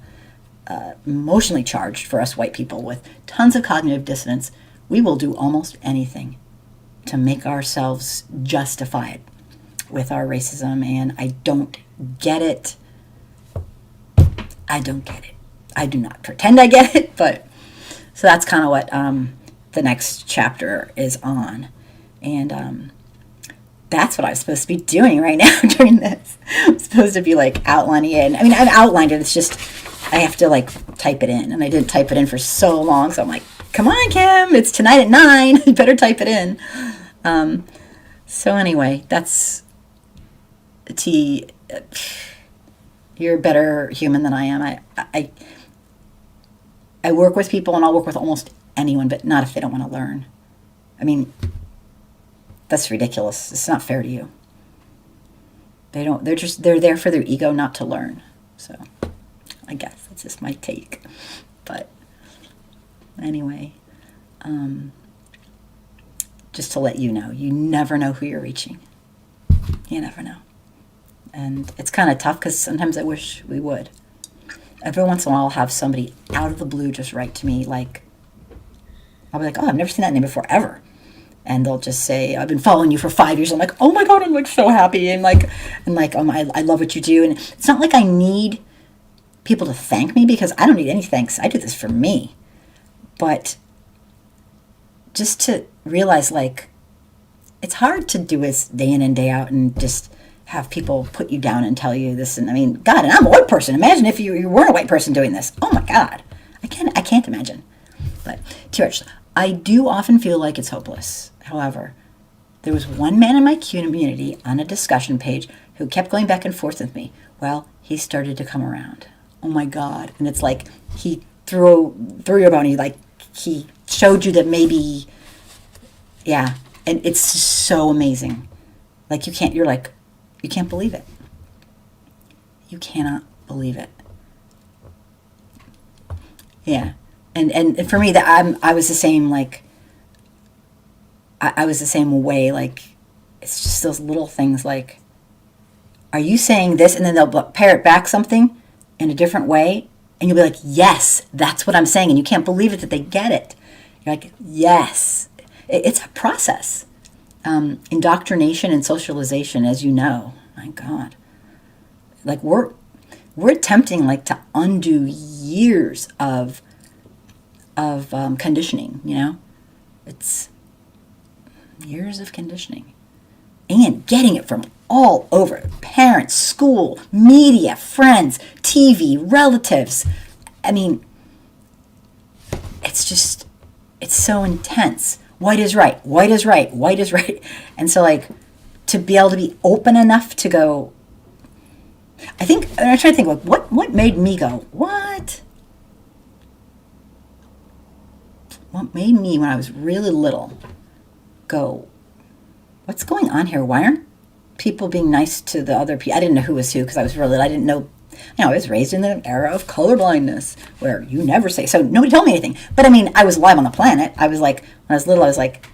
charged for us white people with tons of cognitive dissonance. We will do almost anything to make ourselves justified with our racism, and I don't get it. I don't get it. I do not pretend I get it, but so that's kind of what the next chapter is on. And that's what I was supposed to be doing right now during this. I'm supposed to be like outlining it. And, I mean, I've outlined it. It's just I have to like type it in. And I didn't type it in for so long. So I'm like, come on, Kim. It's tonight at 9. You better type it in. So anyway, that's T. You're a better human than I am. I work with people, and I'll work with almost anyone, but not if they don't want to learn. I mean, that's ridiculous. It's not fair to you. They're there for their ego, not to learn. So I guess that's just my take. But anyway, just to let you know, you never know who you're reaching. You never know. And it's kind of tough because sometimes I wish we would. Every once in a while I'll have somebody out of the blue just write to me like, I'll be like, oh, I've never seen that name before, ever. And they'll just say, I've been following you for 5 years. I'm like, oh my God, I'm like so happy. And I love what you do. And it's not like I need people to thank me, because I don't need any thanks. I do this for me. But just to realize, like, it's hard to do this day in and day out and just have people put you down and tell you this. And I mean, God, and I'm a white person. Imagine if you weren't a white person doing this. Oh my God. I can't imagine. But I do often feel like it's hopeless. However, there was one man in my community on a discussion page who kept going back and forth with me. Well, he started to come around. Oh my God. And it's like he threw your bone. He showed you that maybe, yeah. And it's so amazing. Like you can't believe it. You cannot believe it. Yeah. And for me, that I was the same, like, I was the same way. Like, it's just those little things like, are you saying this? And then they'll parrot back something in a different way. And you'll be like, yes, that's what I'm saying. And you can't believe it that they get it. You're like, yes. It's a process. Indoctrination and socialization, as you know. My God. Like, we're attempting, like, to undo years of conditioning, you know? It's years of conditioning. And getting it from all over. Parents, school, media, friends, TV, relatives. I mean, it's so intense. White is right. White is right. White is right. And so, like, to be able to be open enough to go, I'm trying to think, like, what made me go, what? What made me, when I was really little, go, what's going on here? Why aren't people being nice to the other people? I didn't know who was who because I was really little. I didn't know. I was raised in the era of colorblindness where you never say, so nobody told me anything. But I mean, I was alive on the planet. I was like, when I was little, I was like,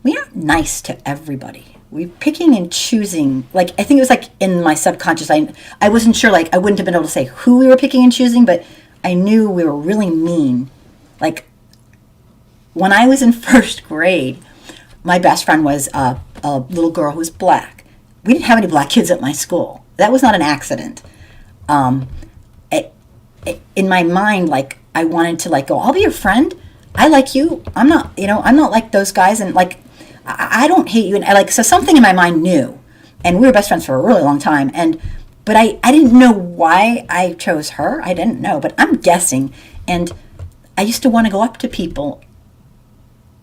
we aren't nice to everybody. We're picking and choosing. Like, I think it was like in my subconscious, I wasn't sure, like, I wouldn't have been able to say who we were picking and choosing, but I knew we were really mean. Like, when I was in first grade, my best friend was a little girl who was black. We didn't have any black kids at my school. That was not an accident. In my mind, like, I wanted to, like, go, I'll be your friend. I like you. I'm not like those guys. And, like, I don't hate you. And so something in my mind knew. And we were best friends for a really long time. But I didn't know why I chose her. I didn't know. But I'm guessing. And I used to want to go up to people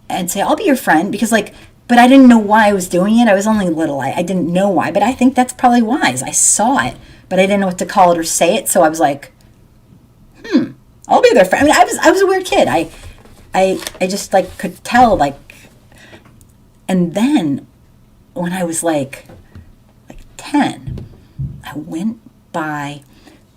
and say, I'll be your friend. Because, like, but I didn't know why I was doing it. I was only little. I didn't know why. But I think that's probably wise. I saw it. But I didn't know what to call it or say it. So I was like, I'll be their friend. I mean, I was a weird kid. I just, like, could tell, like. And then when I was like 10, I went by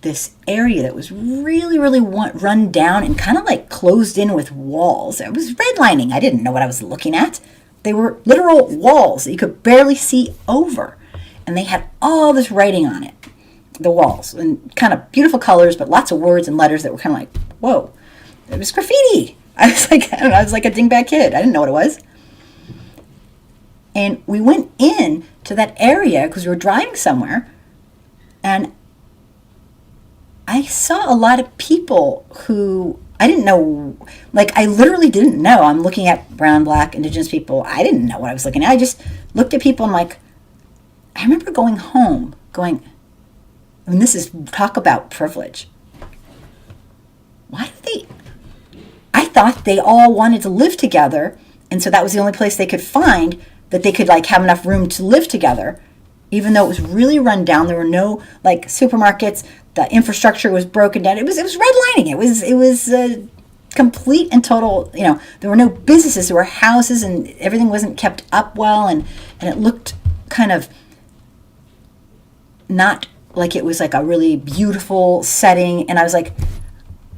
this area that was really, really run down and kind of like closed in with walls. It was redlining. I didn't know what I was looking at. They were literal walls that you could barely see over. And they had all this writing on it, the walls, and kind of beautiful colors, but lots of words and letters that were kind of like, whoa. It was graffiti. I was like, I don't know, I was like a dingbat kid. I didn't know what it was. And we went in to that area because we were driving somewhere. And I saw a lot of people who I didn't know. Like, I literally didn't know. I'm looking at brown, black, indigenous people. I didn't know what I was looking at. I just looked at people and, like, I remember going home going, and this is, talk about privilege. Why do they, I thought they all wanted to live together. And so that was the only place they could find that they could, like, have enough room to live together, even though it was really run down. There were no, like, supermarkets. The infrastructure was broken down. It was redlining. It was complete and total. You know, there were no businesses. There were houses, and everything wasn't kept up well, and it looked kind of not like it was like a really beautiful setting. And I was like,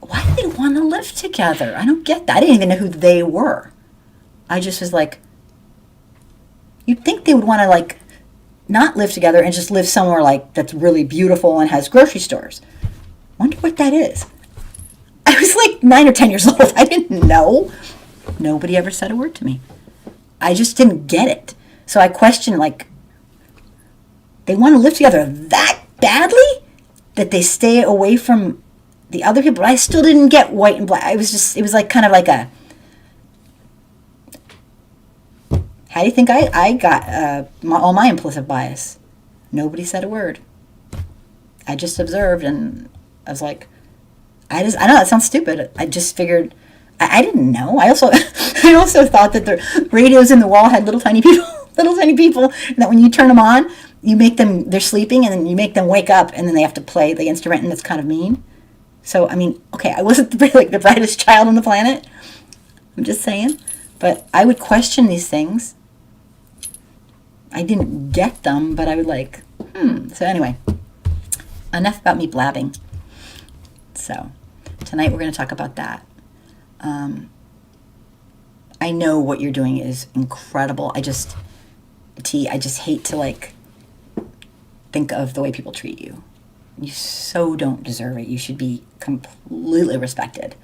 why do they want to live together? I don't get that. I didn't even know who they were. I just was like, you'd think they would want to, like, not live together and just live somewhere, like, that's really beautiful and has grocery stores. Wonder what that is. I was like 9 or 10 years old. I didn't know. Nobody ever said a word to me. I just didn't get it. So I questioned, like, they want to live together that badly that they stay away from the other people. But I still didn't get white and black. It was like kind of like a, how do you think I got all my implicit bias? Nobody said a word. I just observed, and I was like, I know that sounds stupid. I just figured, I didn't know. I also thought that the radios in the wall had little tiny people, and that when you turn them on, you make them, they're sleeping, and then you make them wake up, and then they have to play the instrument, and it's kind of mean. So, I mean, okay, I wasn't the brightest child on the planet. I'm just saying. But I would question these things. I didn't get them, but I would like, So anyway, enough about me blabbing. So tonight we're going to talk about that. I know what you're doing is incredible. I just hate to like think of the way people treat you. You so don't deserve it. You should be completely respected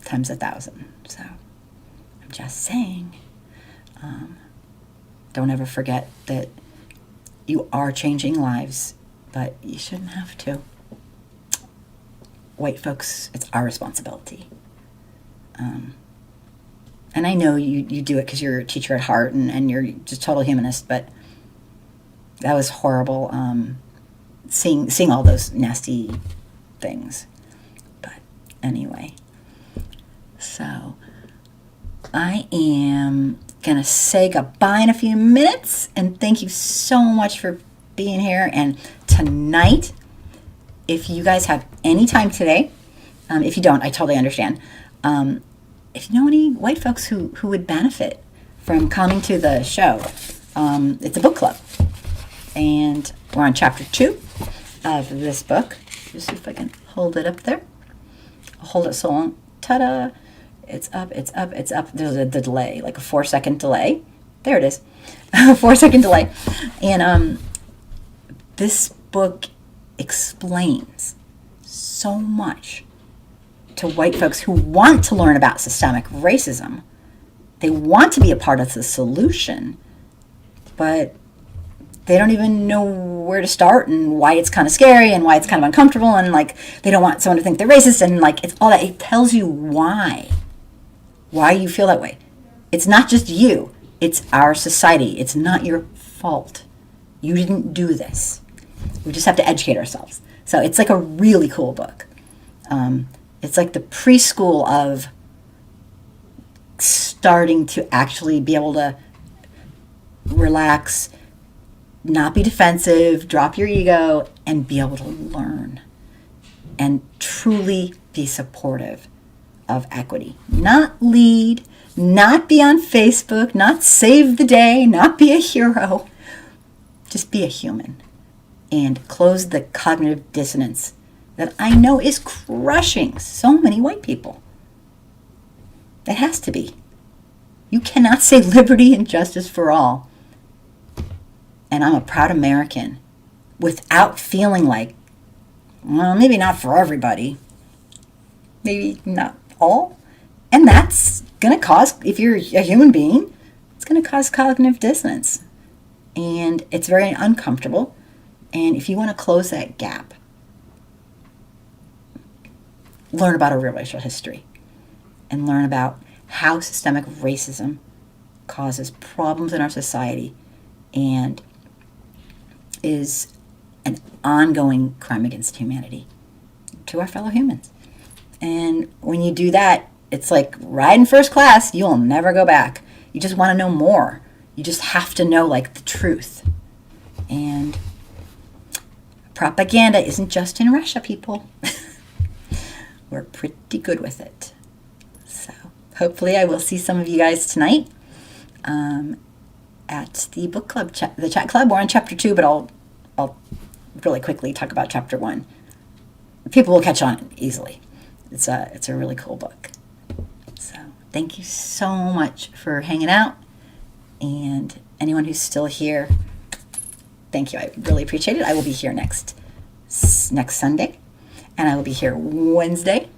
times 1,000. So I'm just saying, don't ever forget that you are changing lives, but you shouldn't have to. White folks, it's our responsibility. And I know you do it because you're a teacher at heart and you're just total humanist, but that was horrible, seeing all those nasty things. But anyway, so I am going to say goodbye in a few minutes, and thank you so much for being here. And tonight, if you guys have any time today, if you don't, I totally understand. If you know any white folks who would benefit from coming to the show, it's a book club. And we're on chapter 2 of this book. Just see if I can hold it up there. I'll hold it so long. Ta-da! It's up, it's up, it's up. There's a delay, like a 4-second delay. There it is. A 4-second delay. And this book explains so much to white folks who want to learn about systemic racism. They want to be a part of the solution, but they don't even know where to start and why it's kind of scary and why it's kind of uncomfortable, and like they don't want someone to think they're racist, and like it's all that. It tells you why you feel that way. It's not just you, it's our society. It's not your fault. You didn't do this. We just have to educate ourselves. So it's like a really cool book. It's like the preschool of starting to actually be able to relax, not be defensive, drop your ego, and be able to learn and truly be supportive of equity. Not lead, not be on Facebook, not save the day, not be a hero. Just be a human and close the cognitive dissonance that I know is crushing so many white people. It has to be. You cannot say liberty and justice for all, and I'm a proud American, without feeling like, well, maybe not for everybody, maybe not all. And that's going to cause, if you're a human being, it's going to cause cognitive dissonance. And it's very uncomfortable. And if you want to close that gap, learn about our real racial history and learn about how systemic racism causes problems in our society and is an ongoing crime against humanity to our fellow humans. And when you do that, it's like riding first class. You'll never go back. You just want to know more. You just have to know like the truth. And propaganda isn't just in Russia, people. We're pretty good with it. So hopefully I will see some of you guys tonight at the book club, the chat club. We're on chapter 2, but I'll really quickly talk about chapter 1. People will catch on easily. It's a really cool book. So thank you so much for hanging out, and anyone who's still here, thank you. I really appreciate it. I will be here next Sunday, and I will be here Wednesday.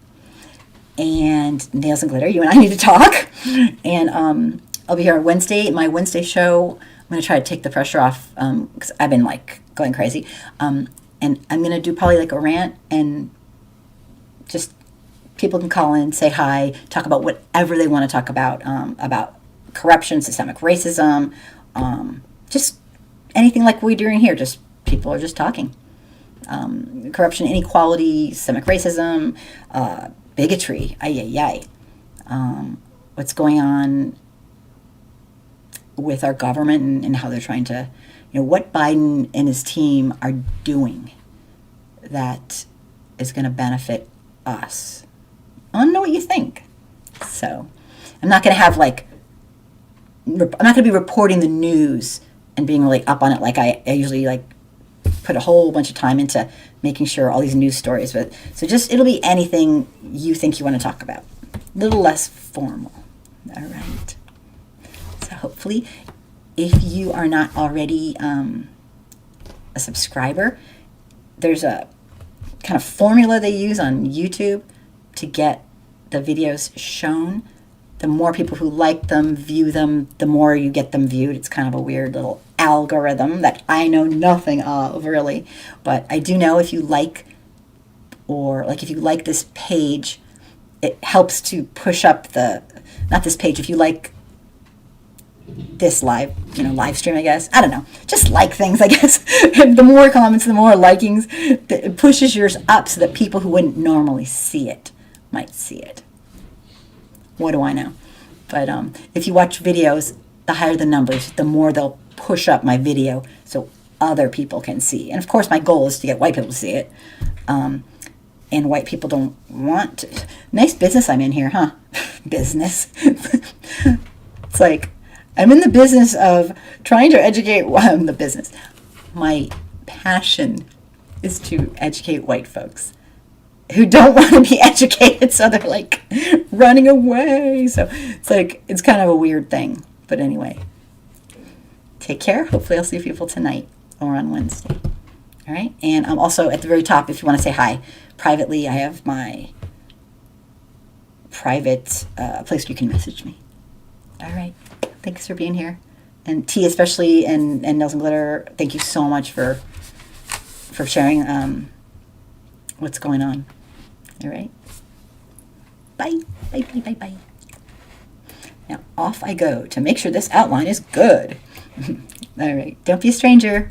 And Nails and Glitter, you and I need to talk. And I'll be here on Wednesday. My Wednesday show, I'm going to try to take the pressure off because I've been like going crazy. And I'm going to do probably like a rant, and just people can call in, say hi, talk about whatever they want to talk about corruption, systemic racism, just anything like we're doing here. Just people are just talking. Corruption, inequality, systemic racism, bigotry, what's going on with our government and how they're trying to, what Biden and his team are doing that is going to benefit us. I want to know what you think. So I'm not going to have I'm not going to be reporting the news and being really up on it like I usually put a whole bunch of time into making sure all these news stories. But so just it'll be anything you think you want to talk about. A little less formal. All right. So hopefully, if you are not already a subscriber, there's a kind of formula they use on YouTube to get the videos shown. The more people who like them, view them, the more you get them viewed. It's kind of a weird little algorithm that I know nothing of, really. But I do know if you like, or like if you like this page, it helps to push up the, not this page, if you like this live stream, I guess. I don't know. Just like things, I guess. The more comments, the more likings, it pushes yours up so that people who wouldn't normally see it might see it. What do I know? But if you watch videos, the higher the numbers, the more they'll push up my video so other people can see. And of course, my goal is to get white people to see it. And white people don't want to. Nice business I'm in here, huh? Business. It's like, I'm in the business of trying to educate. Well, the business. My passion is to educate white folks who don't want to be educated, so they're like running away. So it's like, it's kind of a weird thing. But anyway, take care. Hopefully I'll see people tonight or on Wednesday. All right. And I'm also at the very top, if you want to say hi privately, I have my private place where you can message me. All right. Thanks for being here. And T especially, and Nails and Glitter, thank you so much for sharing what's going on. All right. Bye. Bye, bye, bye, bye. Now off I go to make sure this outline is good. All right. Don't be a stranger.